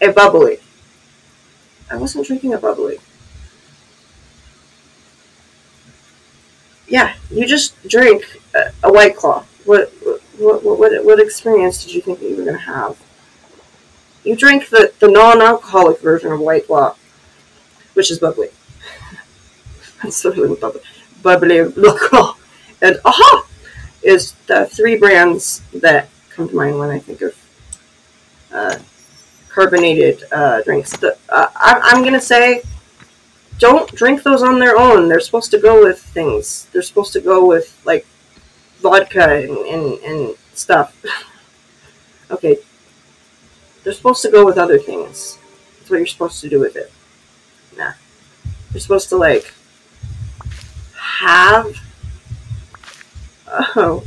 a bubbly. I wasn't drinking a bubbly. Yeah, you just drank a White Claw. What experience did you think that you were going to have? You drank the non-alcoholic version of White Claw, which is bubbly. That's literally what bubbly Claw. And AHA is the 3 brands that come to mind when I think of carbonated drinks. I'm going to say, don't drink those on their own. They're supposed to go with things. They're supposed to go with, like, vodka and stuff. Okay. They're supposed to go with other things. That's what you're supposed to do with it. Nah. You're supposed to, like, have... Oh.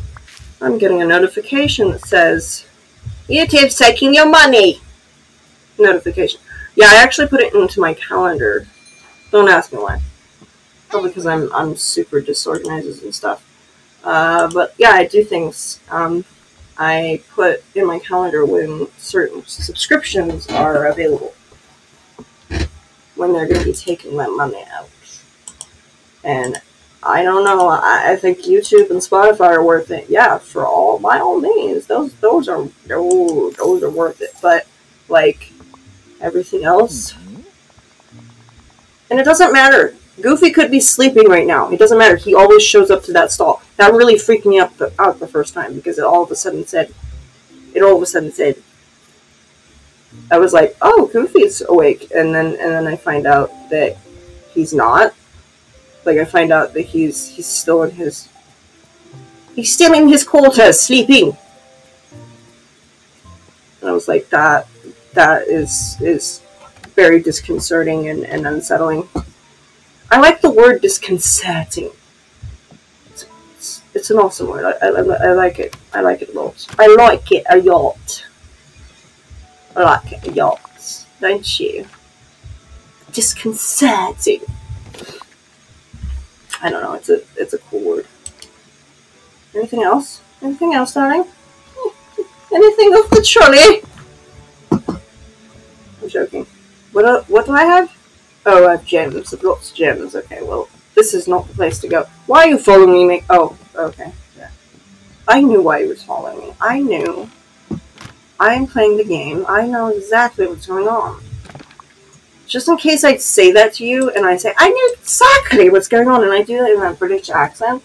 I'm getting a notification that says, YouTube's taking your money! Notification. Yeah, I actually put it into my calendar. Don't ask me why. Probably because I'm super disorganized and stuff. But yeah, I do things. I put in my calendar when certain subscriptions are available. When they're going to be taking my money out. And I don't know. I think YouTube and Spotify are worth it. Yeah, by all means, those are worth it. But like everything else, and it doesn't matter Goofy could be sleeping right now. It doesn't matter. He always shows up to that stall. That really freaked me out the first time because it all of a sudden said, I was like, oh, Goofy's awake, and then I find out that he's not. Like, I find out that he's still in his quarters, sleeping. And I was like, that is very disconcerting and unsettling. I like the word disconcerting. It's an awesome word. I like it. I like it a lot. I like it a lot. I like it a lot. Don't you? Disconcerting. I don't know. It's a cool word. Anything else? Anything else, darling? Anything off the trolley? I'm joking. What do I have? Oh, I have gems. I've lots of gems. Okay, well, this is not the place to go. Why are you following me? Oh, okay. Yeah. I knew why he was following me. I knew. I'm playing the game. I know exactly what's going on. Just in case I say that to you, and I say, I knew exactly what's going on, and I do that in a British accent,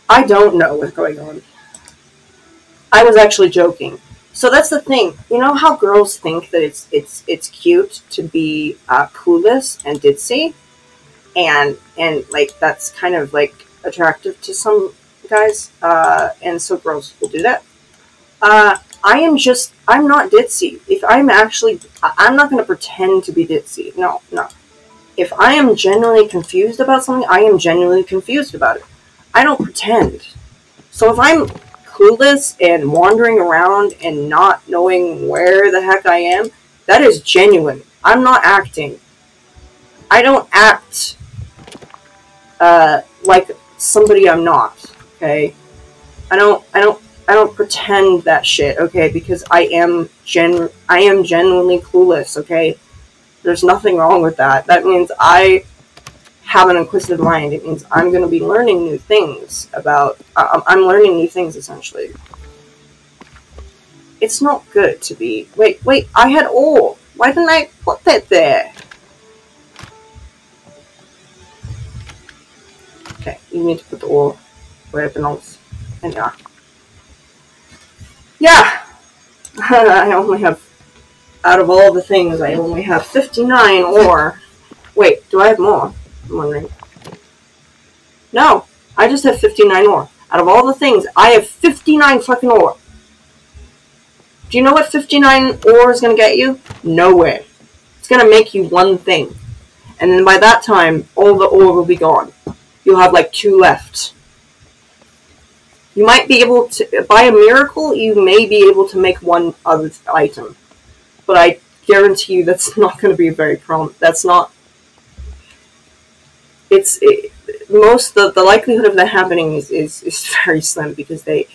I don't know what's going on. I was actually joking. So that's the thing. You know how girls think that it's cute to be clueless and ditzy, and like that's kind of like attractive to some guys, and so girls will do that. I'm not ditzy. If I'm not going to pretend to be ditzy. No. If I am genuinely confused about something, I am genuinely confused about it. I don't pretend. So if I'm clueless and wandering around and not knowing where the heck I am, that is genuine. I'm not acting. I don't act like somebody I'm not. Okay, I don't pretend that shit. Okay, because I am genuinely clueless. Okay, there's nothing wrong with that. That means I have an inquisitive mind. It means I'm going to be learning new things about... I'm learning new things, essentially. It's not good to be... Wait, I had ore. Why didn't I put that there? Okay, you need to put the ore where it belongs. And yeah. Yeah! I only have... Out of all the things, I only have 59 ore. Wait, do I have more? I'm wondering. No, I just have 59 ore. Out of all the things, I have 59 fucking ore. Do you know what 59 ore is going to get you? Nowhere. It's going to make you one thing. And then by that time, all the ore will be gone. You'll have like 2 left. You might be able to, by a miracle, you may be able to make one other item. But I guarantee you that's not going to be very that's not... The likelihood of that happening is very slim because they...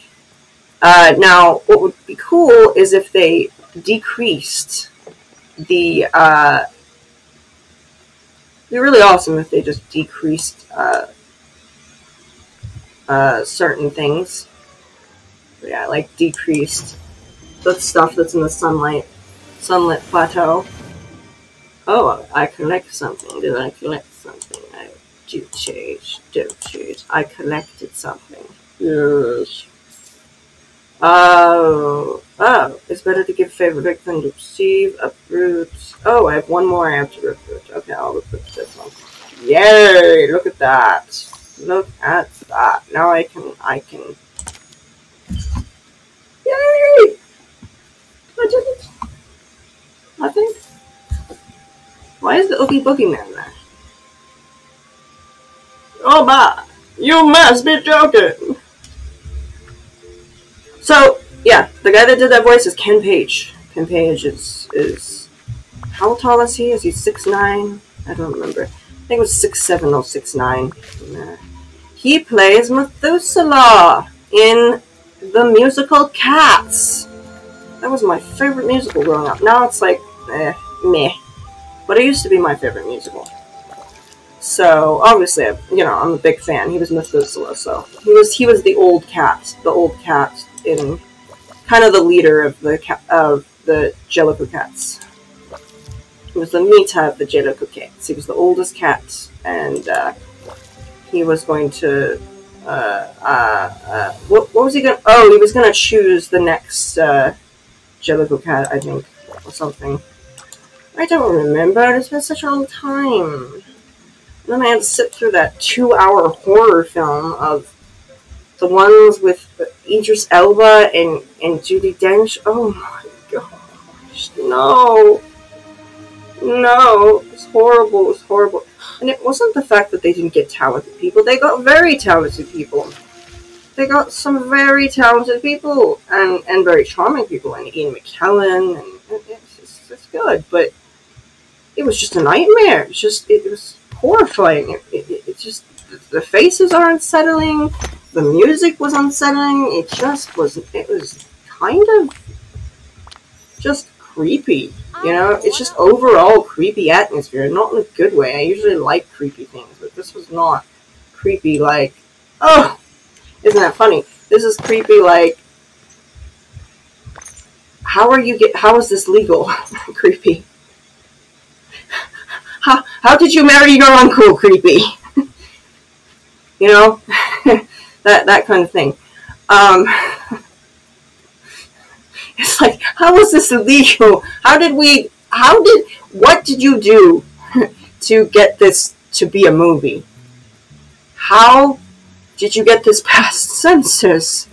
now, what would be cool is if they decreased the... it'd be really awesome if they just decreased certain things. Yeah, like decreased the stuff that's in the sunlit plateau. Oh, I collect something. Did I collect something? Don't change. I collected something. Yes. Oh, it's better to give favorite than to receive. Uproot. Oh, I have one more I have to recruit. Okay, I'll recruit this one. Yay! Look at that. Look at that. Now I can... Yay! I did it. I think. Why is the Oogie Boogie Man there? Oh my! You must be joking! So, yeah, the guy that did that voice is Ken Page. Ken Page is... How tall is he? Is he 6'9"? I don't remember. I think it was 6'7" or 6'9". He plays Methuselah in the musical Cats. That was my favorite musical growing up. Now it's like, meh. But it used to be my favorite musical. So, obviously, I'm a big fan. He was Methuselah, so... He was the old cat. The old cat in... Kind of the leader of the Jellicle Cats. He was the Mita of the Jellicoe cats. He was the oldest cat, and he was going to. What was he going to... Oh, he was going to choose the next Jellicoe cat, I think, or something. I don't remember. It's been such a long time. And then I had to sit through that 2-hour horror film of the ones with Idris Elba and Judi Dench. Oh my gosh. No. No. It's horrible. It's horrible. And it wasn't the fact that they didn't get talented people. They got very talented people. They got some very talented people and very charming people. And Ian McKellen. And it's good. But it was just a nightmare. It was horrifying. It just... The faces are unsettling. The music was unsettling. It just wasn't. It was kind of just creepy. You know, it's just overall creepy atmosphere. Not in a good way. I usually like creepy things, but this was not creepy like, oh, isn't that funny? This is creepy like, how is this legal? Creepy. How did you marry your uncle? Creepy. You know, that kind of thing. It's like, how was this illegal? What did you do to get this to be a movie? How did you get this past censors?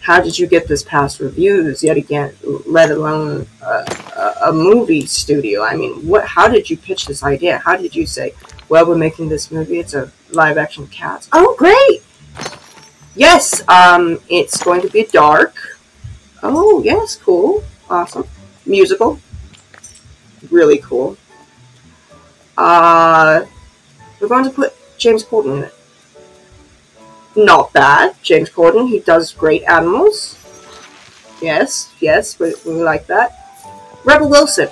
How did you get this past reviews yet again, let alone a movie studio? I mean, how did you pitch this idea? How did you say, well, we're making this movie, it's a live-action Cats. Oh, great! Yes, it's going to be dark. Oh, yes, cool. Awesome. Musical. Really cool. We're going to put James Corden in it. Not bad. James Corden, he does great animals. Yes, we like that. Rebel Wilson.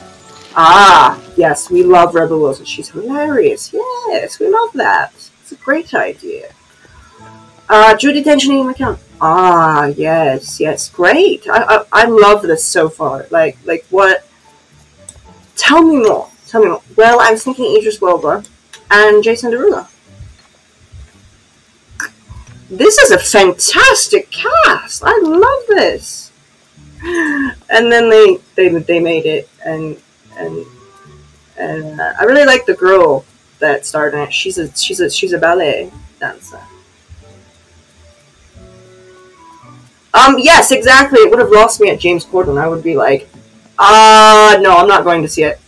Ah, yes, we love Rebel Wilson. She's hilarious. Yes, we love that. It's a great idea. Judi Dench and Ian McKellen. Ah, yes, great. I love this so far. Like what? Tell me more. Well, I was thinking Idris Elba and Jason Derulo. This is a fantastic cast. I love this. And then they made it, and I really like the girl that starred in it. She's a ballet dancer. Yes, exactly. It would have lost me at James Corden. I would be like, no, I'm not going to see it.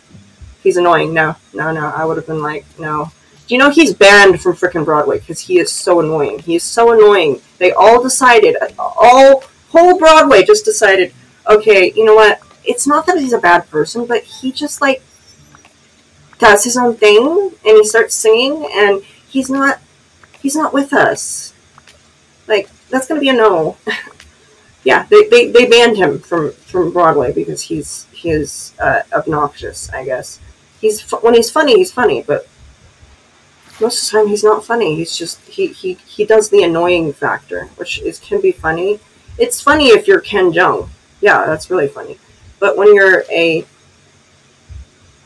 He's annoying. No. I would have been like, no. Do you know he's banned from frickin' Broadway because he is so annoying? He is so annoying. They all decided, whole Broadway just decided, okay, you know what? It's not that he's a bad person, but he just, like, does his own thing, and he starts singing, and he's not with us. Like, that's gonna be a no. Yeah, they banned him from Broadway because he is obnoxious, I guess. When he's funny, but most of the time he's not funny. He's just he does the annoying factor, which can be funny. It's funny if you're Ken Jeong. Yeah, that's really funny. But when you're a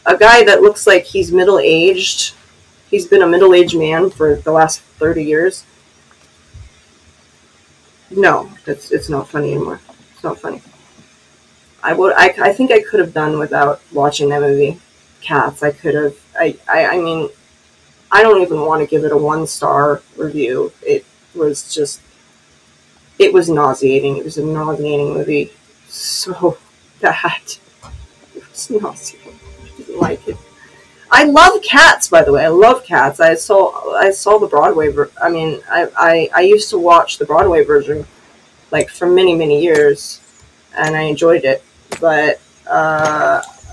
guy that looks like he's middle-aged, he's been a middle-aged man for the last 30 years. No, it's not funny anymore. It's not funny. I think I could have done without watching that movie, Cats. I could have. I mean, I don't even want to give it a 1-star review. It was nauseating. It was a nauseating movie. So bad. It was nauseating. I didn't like it. I love Cats, by the way. I love Cats. I saw the Broadway. I used to watch the Broadway version, like, for many, many years, and I enjoyed it. But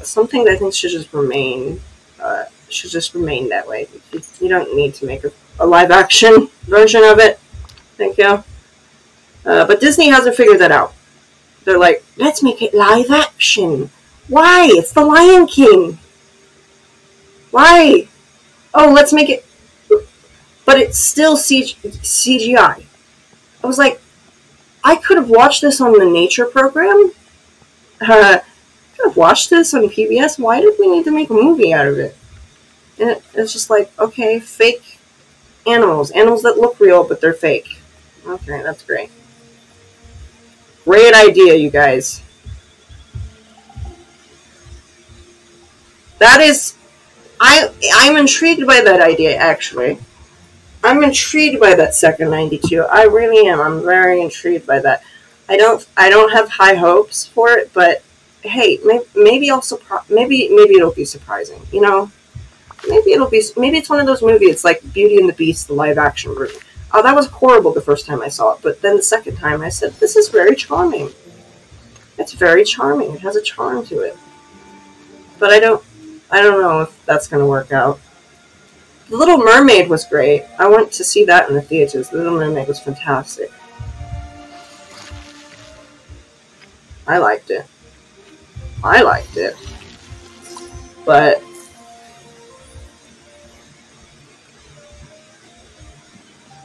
something that I think should just remain that way. You don't need to make a live-action version of it. Thank you. But Disney hasn't figured that out. They're like, let's make it live-action. Why? It's the Lion King. Why? Oh, let's make it... But it's still CGI. I was like, I could have watched this on the Nature program. have watched this on PBS. Why did we need to make a movie out of it? And it's just like, okay, fake animals. Animals that look real, but they're fake. Okay, that's great. Great idea, you guys. That is... I'm intrigued by that idea, actually. I'm intrigued by that second 92. I really am. I'm very intrigued by that. I don't have high hopes for it, but hey, maybe it'll be surprising. You know, maybe it's one of those movies. It's like Beauty and the Beast, the live action version. Oh, that was horrible the first time I saw it, but then the second time I said, this is very charming. It's very charming. It has a charm to it. But I don't know if that's going to work out. The Little Mermaid was great. I went to see that in the theaters. The Little Mermaid was fantastic. I liked it. But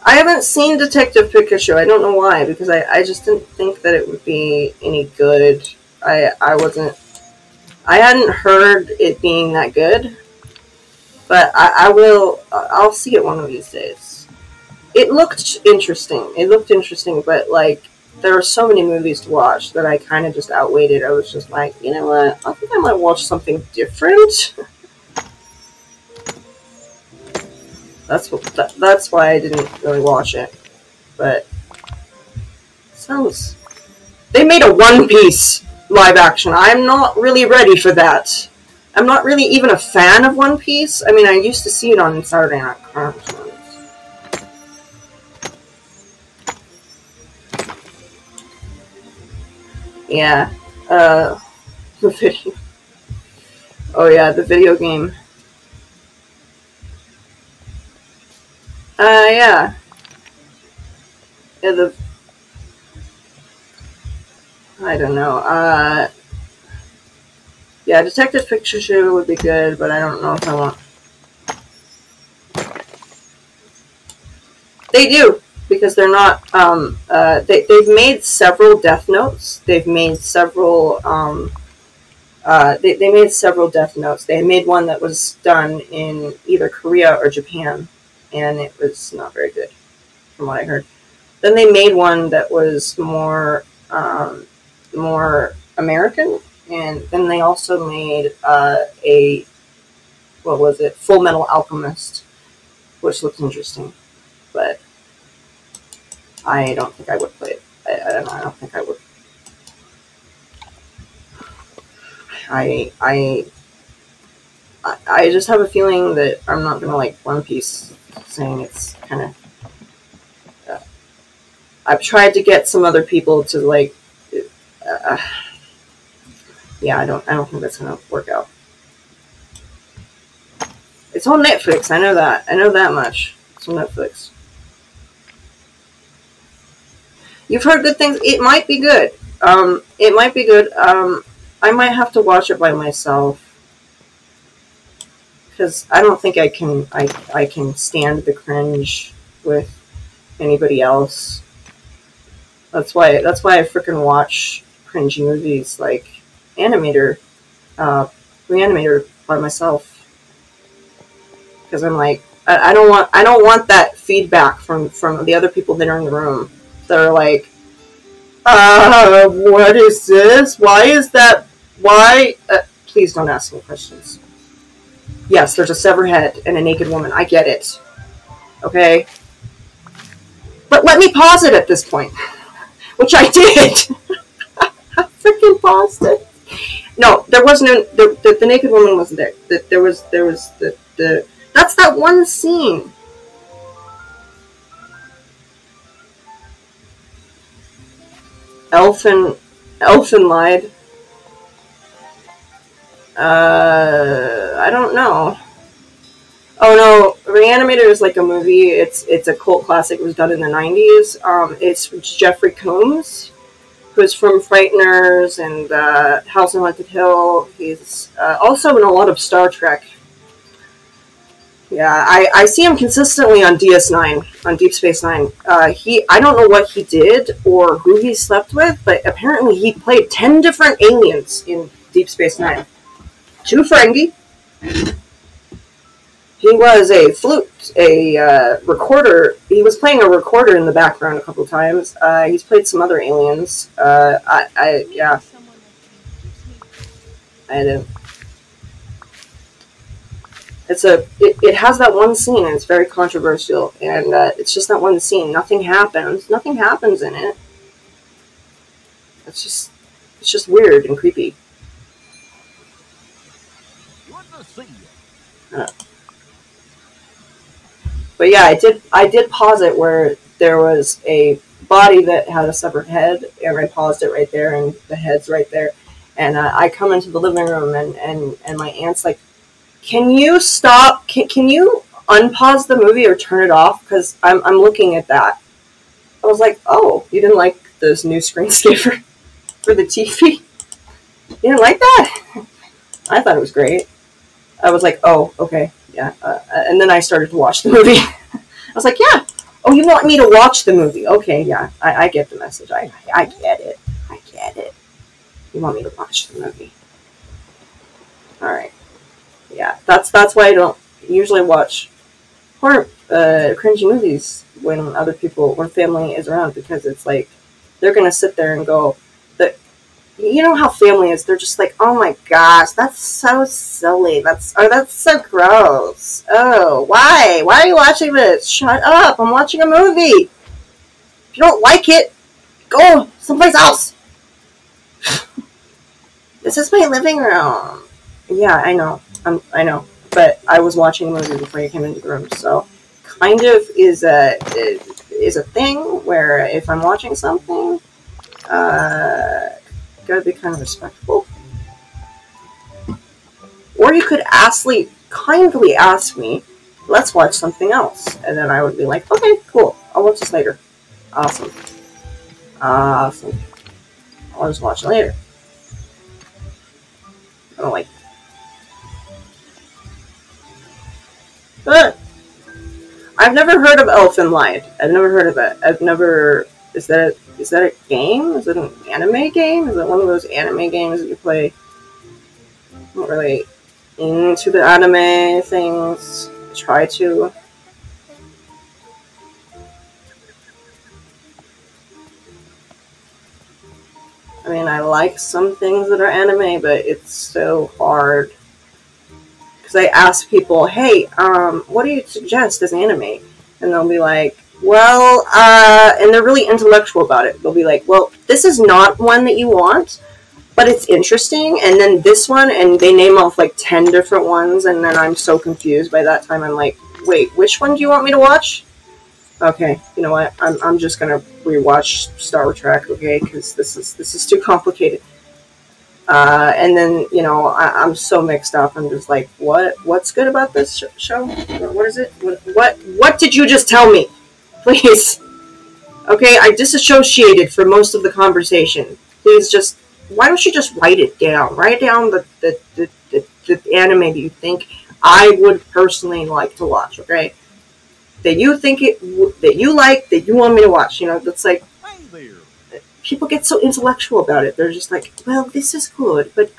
I haven't seen Detective Pikachu. I don't know why, because I just didn't think that it would be any good. I hadn't heard it being that good. But I'll see it one of these days. It looked interesting. But like, there are so many movies to watch that I kind of just outweighed it. I was just like, you know what? I think I might watch something different. That's why I didn't really watch it. But they made a One Piece live action. I'm not really ready for that. I'm not really even a fan of One Piece. I mean, I used to see it on Saturday Night Cartoons. Yeah. The video. Oh yeah, the video game. Yeah. Yeah, I don't know. Yeah, Detective Pikachu would be good, but I don't know if I want... They do, because they're not, they've made several Death Notes. They've made several, they made several Death Notes. They made one that was done in either Korea or Japan, and it was not very good, from what I heard. Then they made one that was more American. And then they also made Full Metal Alchemist, which looks interesting, but I don't think I would play it. I don't know. I don't think I would. I just have a feeling that I'm not gonna like One Piece, saying it's kind of. I've tried to get some other people to like. Yeah, I don't think that's gonna work out. It's on Netflix. I know that. I know that much. It's on Netflix. You've heard good things. It might be good. It might be good. I might have to watch it by myself because I don't think I can. I can stand the cringe with anybody else. That's why I freaking watch cringy movies like Reanimator by myself, because I'm like, I don't want that feedback from the other people that are in the room that are like, what is this? Why is that? Why? Please don't ask me questions. Yes, there's a severed head and a naked woman. I get it. Okay, but let me pause it at this point, which I did. I freaking paused it. No, there was no... The naked woman wasn't there. There was the... That's that one scene. Elfin lied. I don't know. Oh no, Reanimator is like a movie. It's a cult classic. It was done in the 90s. It's Jeffrey Combs, who's from Frighteners and House on Haunted Hill. He's also in a lot of Star Trek. Yeah, I see him consistently on DS9, on Deep Space Nine. I don't know what he did or who he slept with, but apparently he played 10 different aliens in Deep Space Nine. To Ferengi. He was a flute, a recorder. He was playing a recorder in the background a couple times. He's played some other aliens. Yeah. I do. It has that one scene, and it's very controversial, and it's just that one scene. Nothing happens. Nothing happens in it. It's just weird and creepy. But yeah, I did pause it where there was a body that had a severed head, and I paused it right there, and the head's right there. And I come into the living room, and my aunt's like, "Can you stop? Can you unpause the movie or turn it off? Because I'm looking at that." I was like, "Oh, you didn't like this new screensaver for the TV? You didn't like that?" I thought it was great. I was like, "Oh, okay, yeah." And then I started to watch the movie. I was like, "Yeah. Oh, you want me to watch the movie? Okay, yeah. I get the message. I get it. I get it. You want me to watch the movie? All right. Yeah, that's why I don't usually watch horror, cringy movies when family is around, because it's like they're gonna sit there and go, you know how family is. They're just like, "Oh my gosh, that's so silly. That's so gross. Oh, why are you watching this? Shut up! I'm watching a movie. If you don't like it, go someplace else. This is my living room." Yeah, I know. I know. But I was watching a movie before you came into the room, so kind of is a thing where if I'm watching something, gotta be kind of respectful. Or you could kindly ask me, "Let's watch something else," and then I would be like, "Okay, cool. I'll watch this later." Awesome. I'll just watch it later. I don't like. But I've never heard of Elfen Lied. I've never heard of it. Is that a game? Is it an anime game? Is it one of those anime games that you play? I'm not really into the anime things. I try to. I mean, I like some things that are anime, but it's so hard. Because I ask people, "Hey, what do you suggest as anime?" And they'll be like, "Well," and they're really intellectual about it. They'll be like, "Well, this is not one that you want, but it's interesting, and then this one," and they name off like 10 different ones, and then I'm so confused. By that time, I'm like, "Wait, which one do you want me to watch?" Okay, you know what? I'm just gonna rewatch Star Trek, okay? Because this is too complicated. And then, you know, I'm so mixed up. I'm just like, what's good about this show? What is it? What did you just tell me? Please. Okay, I disassociated for most of the conversation. Please why don't you just write it down? Write down the anime that you think I would personally like to watch, okay? That you think that you like, that you want me to watch. You know, that's like, people get so intellectual about it. They're just like, "Well, this is good, but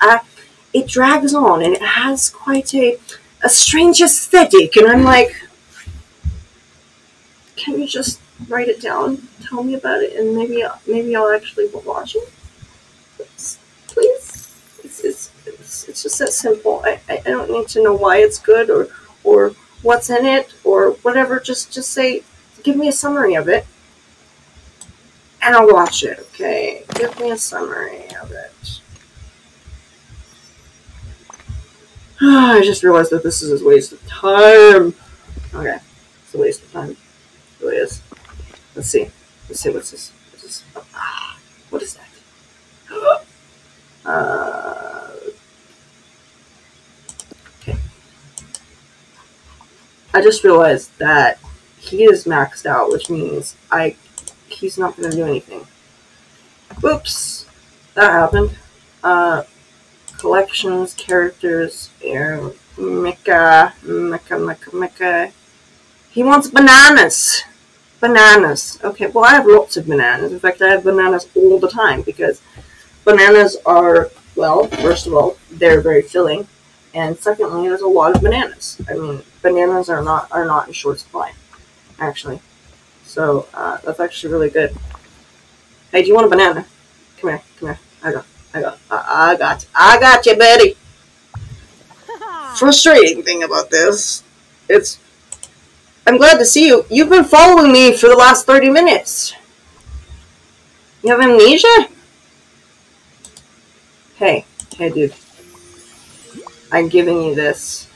it drags on, and it has quite a strange aesthetic." And I'm like, "Can you just write it down, tell me about it, and maybe I'll actually watch it? Please." It's just that simple. I don't need to know why it's good or what's in it or whatever. Just say, give me a summary of it, and I'll watch it, okay? Give me a summary of it. I just realized that this is a waste of time. Okay, it's a waste of time. It really is. Let's see what's this. What is that? Okay. I just realized that he is maxed out, which means he's not going to do anything. Oops, that happened. Collections, characters, Mecha. He wants bananas. Bananas. Okay, well, I have lots of bananas. In fact, I have bananas all the time because bananas are Well, first of all, they're very filling, and secondly, there's a lot of bananas. I mean, bananas are not in short supply, actually. So that's actually really good. Hey, do you want a banana? Come here, come here. I got you, buddy. Frustrating thing about this, I'm glad to see you. You've been following me for the last 30 minutes. You have amnesia? Hey, dude. I'm giving you this.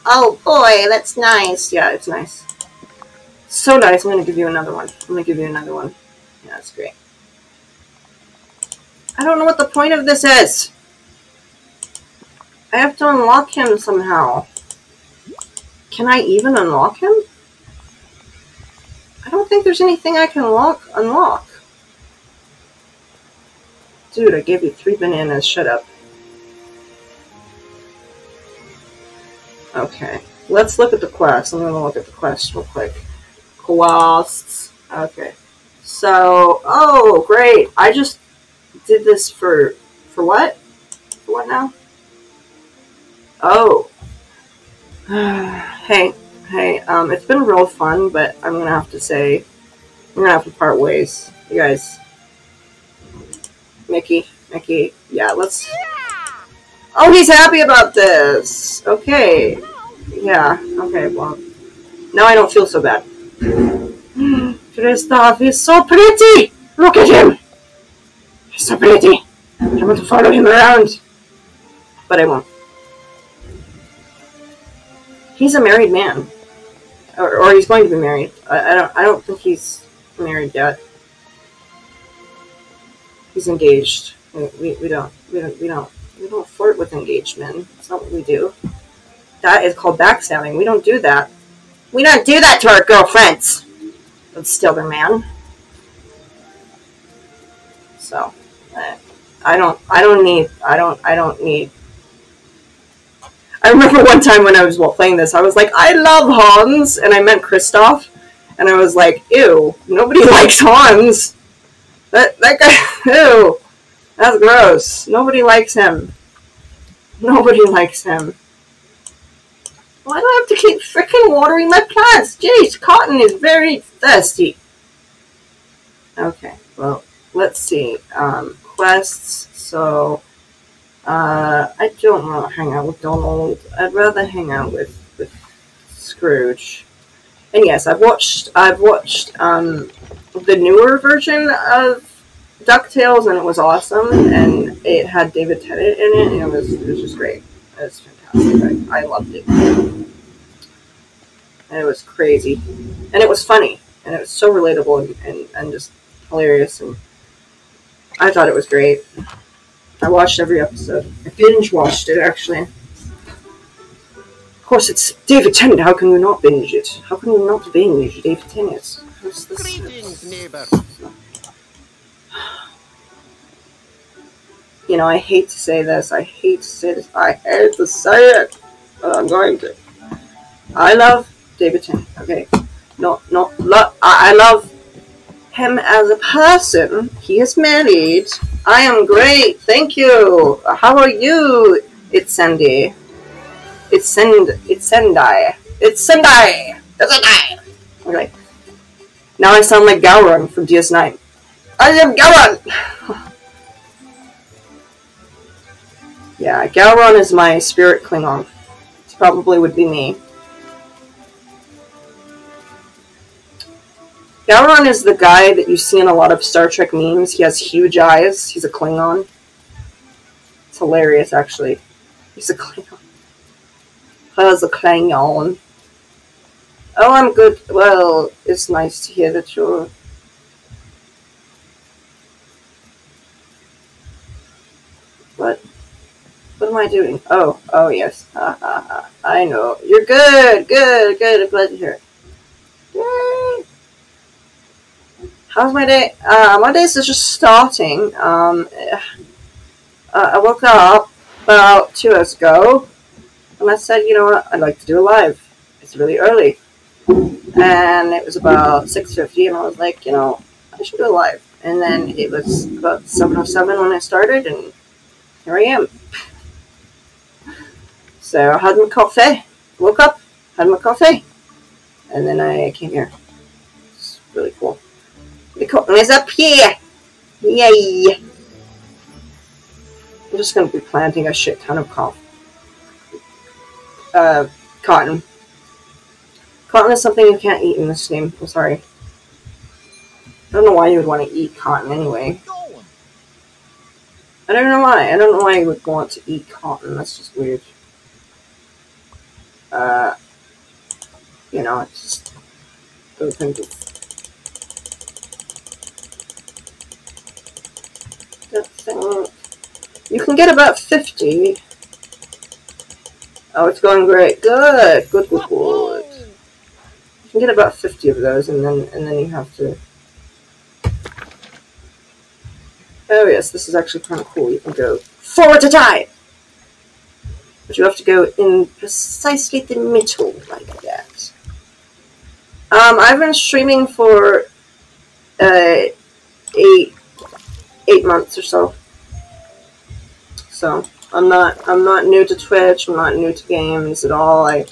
Oh boy, that's nice. Yeah, it's nice. So nice. I'm gonna give you another one. Yeah, that's great. I don't know what the point of this is. I have to unlock him somehow. Can I even unlock him? I don't think there's anything I can unlock. Dude, I gave you 3 bananas. Shut up. Okay. Let's look at the quest. I'm gonna look at the quest real quick. Quests. Okay. So, oh, great. I just did this for what? For what now? Oh. Hey, it's been real fun, but I'm gonna have to say, I'm gonna have to part ways. You guys. Mickey, yeah, let's... Oh, he's happy about this! Okay. Yeah, okay, well... Now I don't feel so bad. Kristoff, he's so pretty! Look at him! He's so pretty! I want to follow him around. But I won't. He's a married man. Or he's going to be married. I don't think he's married yet. He's engaged. We don't flirt with engaged men. That's not what we do. That is called backstabbing. We don't do that. We don't do that to our girlfriends. Let's steal their man. So, I don't need. I remember one time when I was playing this, I was like, I love Hans, and I meant Kristoff, and I was like, ew, nobody likes Hans. That guy, ew, that's gross. Nobody likes him. Nobody likes him. Why do I have to keep freaking watering my plants? Jeez, Cotton is very thirsty. Okay, well, let's see. Quests, so... I don't want to hang out with Donald. I'd rather hang out with Scrooge. And yes, I've watched the newer version of DuckTales, and it was awesome. And it had David Tennant in it, and it was just great. It was fantastic. I loved it. And it was crazy, and it was funny, and it was so relatable and just hilarious. And I thought it was great. I watched every episode. I binge watched it, actually. Of course, it's David Tennant. How can you not binge it? How can you not binge David Tennant? Greetings, neighbor. You know, I hate to say this. I hate to say it. But I'm going to. I love David Tennant. Okay, I love him as a person. He is married. I am great, thank you. How are you? It's Sandy. It's Sendai. Okay. Now I sound like Gowron from DS9. I am Gowron! Yeah, Gowron is my spirit Klingon. It probably would be me. Gowron is the guy that you see in a lot of Star Trek memes. He has huge eyes. He's a Klingon. It's hilarious, actually. He's a Klingon. He's a Klingon. Oh, I'm good. Well, it's nice to hear that you're... What? What am I doing? Oh, yes. I know. You're good. I'm glad to hear it. Yay! How's my day? My day's just starting. I woke up about 2 hours ago, and I said, you know what, I'd like to do a live. It's really early. And it was about 6:50, and I was like, you know, I should do a live. And then it was about 7:07 when I started, and here I am. So I had my coffee, woke up, had my coffee, and then I came here. It's really cool. The cotton is up here! Yay! I'm just going to be planting a shit ton of cotton. Cotton is something you can't eat in this game. I'm sorry. I don't know why you would want to eat cotton anyway. I don't know why. I don't know why you would want to eat cotton. That's just weird. You know, it's just those things. You can get about 50. Oh, it's going great. Good. Good. You can get about 50 of those, and then you have to. Oh yes, this is actually kind of cool. You can go forward to die, but you have to go in precisely the middle like that. I've been streaming for 8 months or so. So I'm not new to Twitch. I'm not new to games at all. I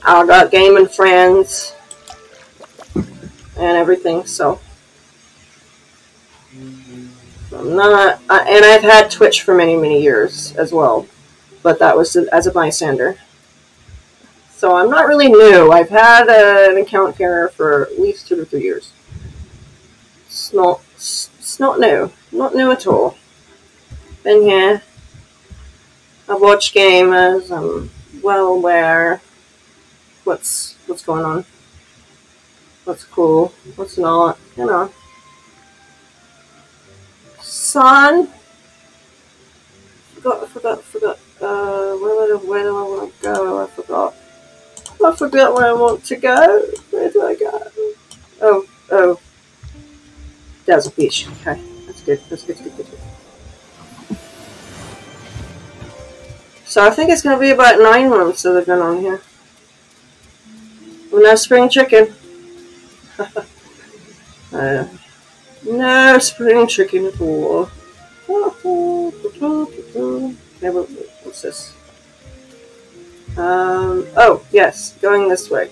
got gaming friends and everything. So I'm not. And I've had Twitch for many years as well, but that was as a bystander. So I'm not really new. I've had an account here for at least 2 to 3 years. It's not new. Not new at all. Been here. I've watched gamers. I'm well aware what's going on. What's cool. What's not. You know. Son. I forgot. Where do I want to go? I forgot where I want to go. Where do I go? Oh. Dazzle Beach. Okay. That's good. So I think it's going to be about 9 months that I've been on here. No spring chicken. No spring chicken at all. Okay, what's this? Oh, yes, going this way.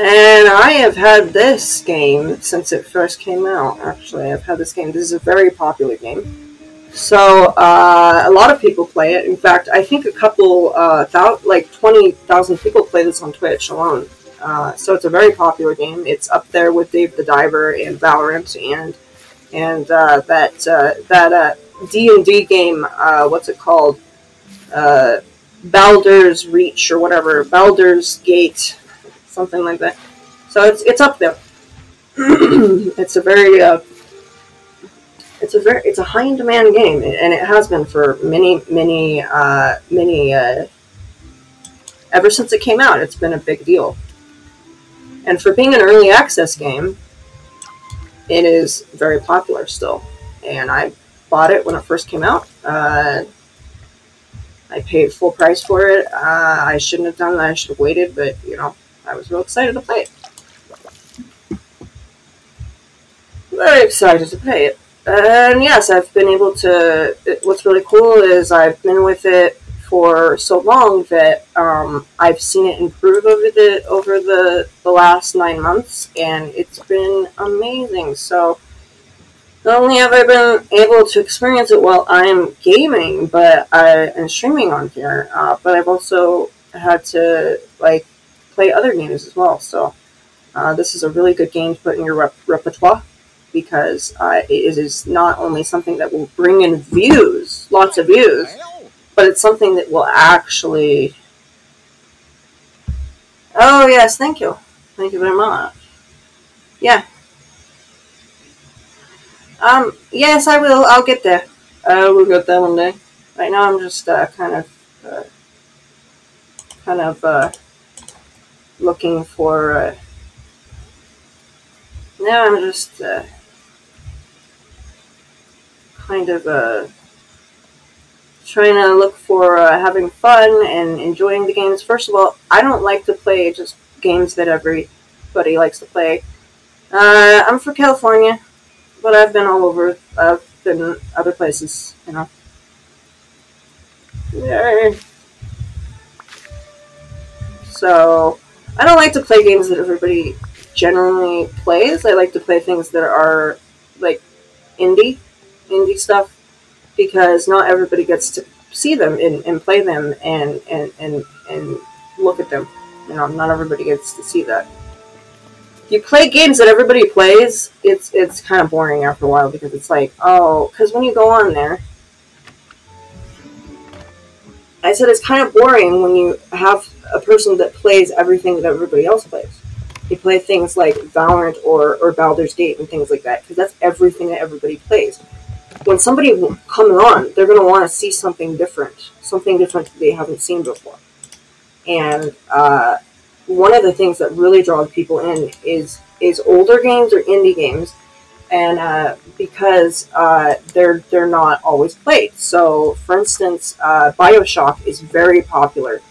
And I have had this game since it first came out, actually. I've had this game. This is a very popular game. So, a lot of people play it. In fact, I think a couple, like 20,000 people play this on Twitch alone. So it's a very popular game. It's up there with Dave the Diver and Valorant and that D&D game, what's it called? Baldur's Reach or whatever. Baldur's Gate. Something like that. So it's up there. It's a very it's a high in demand game, and it has been for many ever since it came out. It's been a big deal, and for being an early access game, it is very popular still. And I bought it when it first came out. I paid full price for it. I shouldn't have done that. I should have waited, but you know. I was real excited to play it. Very excited to play it. And yes, I've been able to... What's really cool is I've been with it for so long that I've seen it improve over the last 9 months, and it's been amazing. So not only have I been able to experience it while I'm gaming, but and streaming on here, but I've also had to play other games as well. So this is a really good game to put in your repertoire, because it is not only something that will bring in views, lots of views, but it's something that will actually... Oh yes, thank you very much. Yeah. Yes, I will. I'll get there. We'll get there one day. Right now I'm just kind of looking for... now I'm just trying to look for having fun and enjoying the games. First of all, I don't like to play just games that everybody likes to play. I'm from California, but I've been all over. I've been other places, you know. Yay. So, I don't like to play games that everybody generally plays. I like to play things that are, like, indie stuff, because not everybody gets to see them and play them and look at them. You know, not everybody gets to see that. If you play games that everybody plays, it's kind of boring after a while, because it's like, oh, because when you go on there, I said it's kind of boring when you have a person that plays everything that everybody else plays. You play things like Valorant or Baldur's Gate and things like that, because that's everything that everybody plays. When somebody comes on, they're going to want to see something different that they haven't seen before. And one of the things that really draws people in is older games or indie games, and because they're not always played. So, for instance, BioShock is very popular,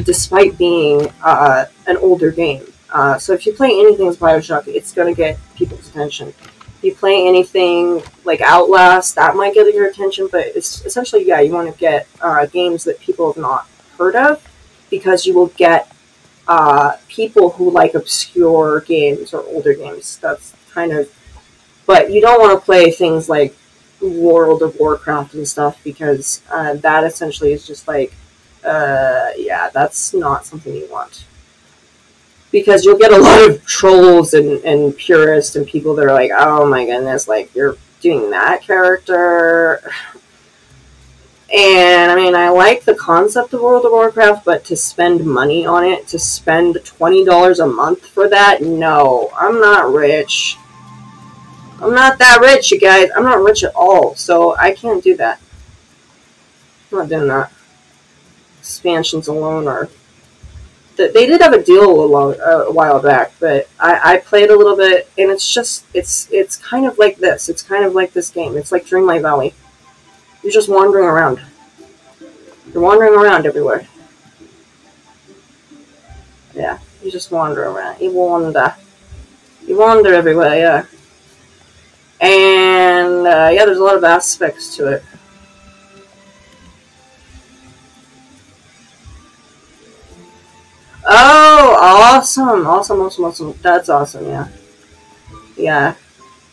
despite being an older game. So if you play anything with BioShock, it's going to get people's attention. If you play anything like Outlast, that might get your attention, but it's essentially, yeah, you want to get games that people have not heard of, because you will get people who like obscure games or older games. That's kind of... But you don't want to play things like World of Warcraft and stuff, because that essentially is just like, yeah, that's not something you want. Because you'll get a lot of trolls and purists and people that are like, oh my goodness, like, you're doing that character. And, I mean, I like the concept of World of Warcraft, but to spend money on it, to spend $20 a month for that, no, I'm not rich. I'm not that rich, you guys. I'm not rich at all, so I can't do that. I'm not doing that. Expansions alone are... They did have a deal a while back, but I played a little bit, and it's just... It's kind of like this. It's kind of like this game. It's like Dreamlight Valley. You're just wandering around. You're wandering around everywhere. Yeah, you just wander around. You wander. You wander everywhere, yeah. And, yeah, there's a lot of aspects to it. Oh, awesome. Awesome. That's awesome, yeah. Yeah.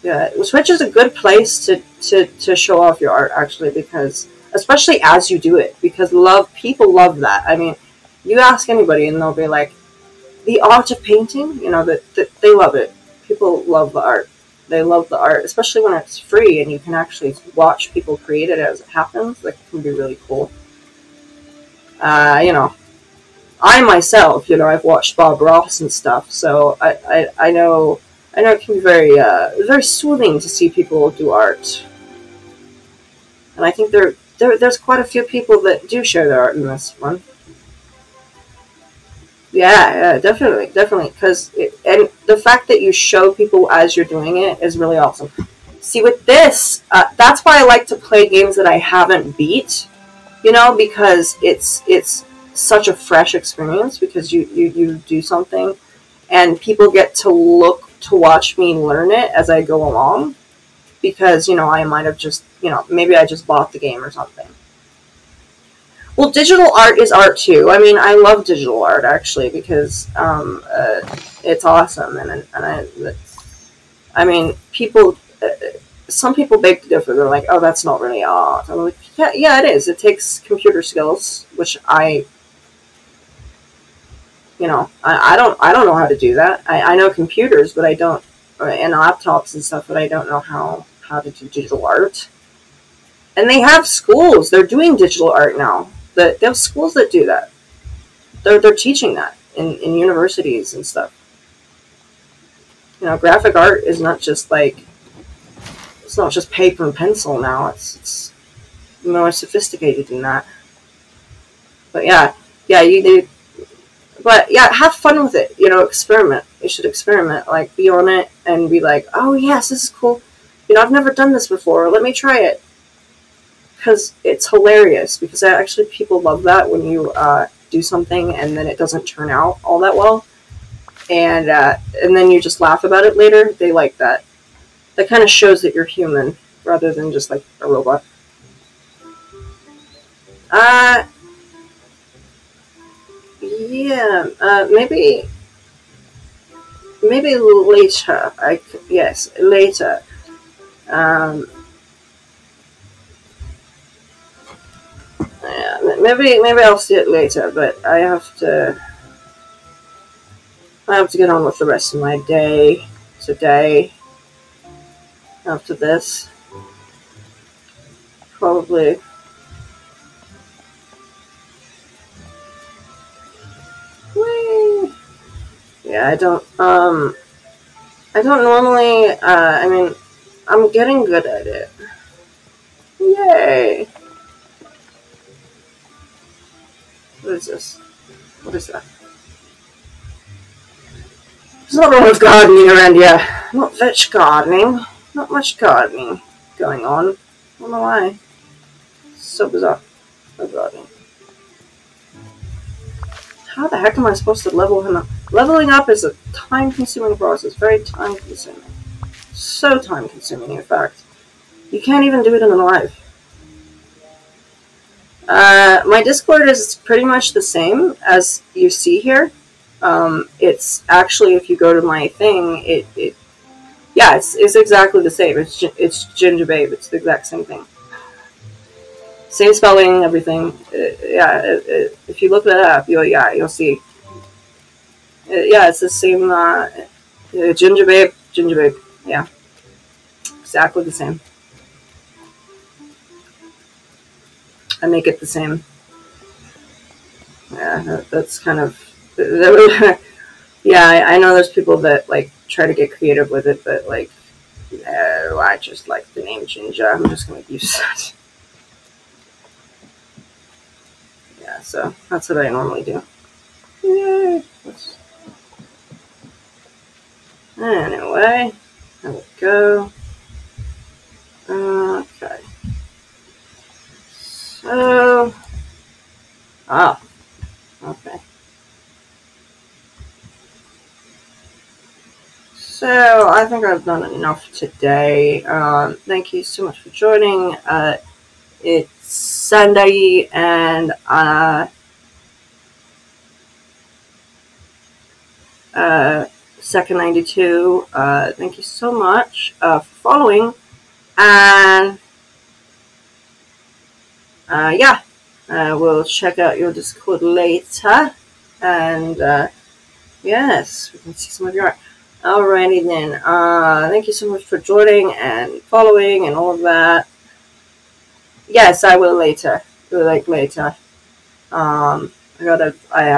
Yeah. Twitch is a good place to show off your art, actually, because, especially as you do it, because people love that. I mean, you ask anybody and they'll be like, the art of painting, you know, that they love it. People love the art. They love the art, especially when it's free and you can actually watch people create it as it happens. That can be really cool. You know, I myself, you know, I've watched Bob Ross and stuff, so I know it can be very soothing to see people do art. And I think there's quite a few people that do share their art in this one. Yeah, definitely, because and the fact that you show people as you're doing it is really awesome. See, with this, that's why I like to play games that I haven't beat, you know, because it's such a fresh experience, because you do something, and people get to watch me learn it as I go along, because, you know, I might have just, you know, maybe I just bought the game or something. Well, digital art is art too. I mean, I love digital art, actually, because it's awesome, and I mean, people, some people beg to differ. They're like, oh, that's not really art. I'm like, yeah, it is. It takes computer skills, which I don't know how to do that. I know computers, but I don't, and laptops and stuff, but I don't know how to do digital art. And they have schools. They're doing digital art now. They have schools that do that. They're teaching that in universities and stuff. You know, graphic art is not just like, it's not just paper and pencil now. It's more sophisticated than that. But yeah, you do. But yeah, have fun with it. You know, experiment. You should experiment. Like, be on it and be like, oh yes, this is cool. You know, I've never done this before. Let me try it. Because it's hilarious. Because actually people love that when you do something and then it doesn't turn out all that well. and then you just laugh about it later. They like that. That kind of shows that you're human rather than just like a robot. Yeah, maybe later. Yes, later. Yeah, maybe I'll see it later, but I have to get on with the rest of my day today. After this, probably. Whee! Yeah, I don't normally. I mean, I'm getting good at it. Yay! What is this? What is that? There's not a lot of gardening around here. Not much gardening. Not much gardening going on. I don't know why. It's so bizarre. No gardening. How the heck am I supposed to level him up? Leveling up is a time-consuming process. Very time-consuming. So time-consuming, in fact. You can't even do it in live. My Discord is pretty much the same as you see here. It's actually, if you go to my thing, it's exactly the same. It's Ginger Babe. It's the exact same thing. Same spelling, everything. If you look that up, you'll see. It's the same. Ginger Babe. Yeah, exactly the same. I make it the same. Yeah, that's kind of. Yeah, I know there's people that like try to get creative with it, but like, no, I just like the name Ginger. I'm just gonna use that. Yeah, so that's what I normally do. Yay! Anyway, there we go. Okay. So, okay. So, I think I've done enough today. Thank you so much for joining. It's Sunday, and Second 92. Thank you so much for following, and we'll check out your Discord later, and yes, we can see some of your art. Alrighty then. Thank you so much for joining and following and all of that. Yes, I will later. Later. I have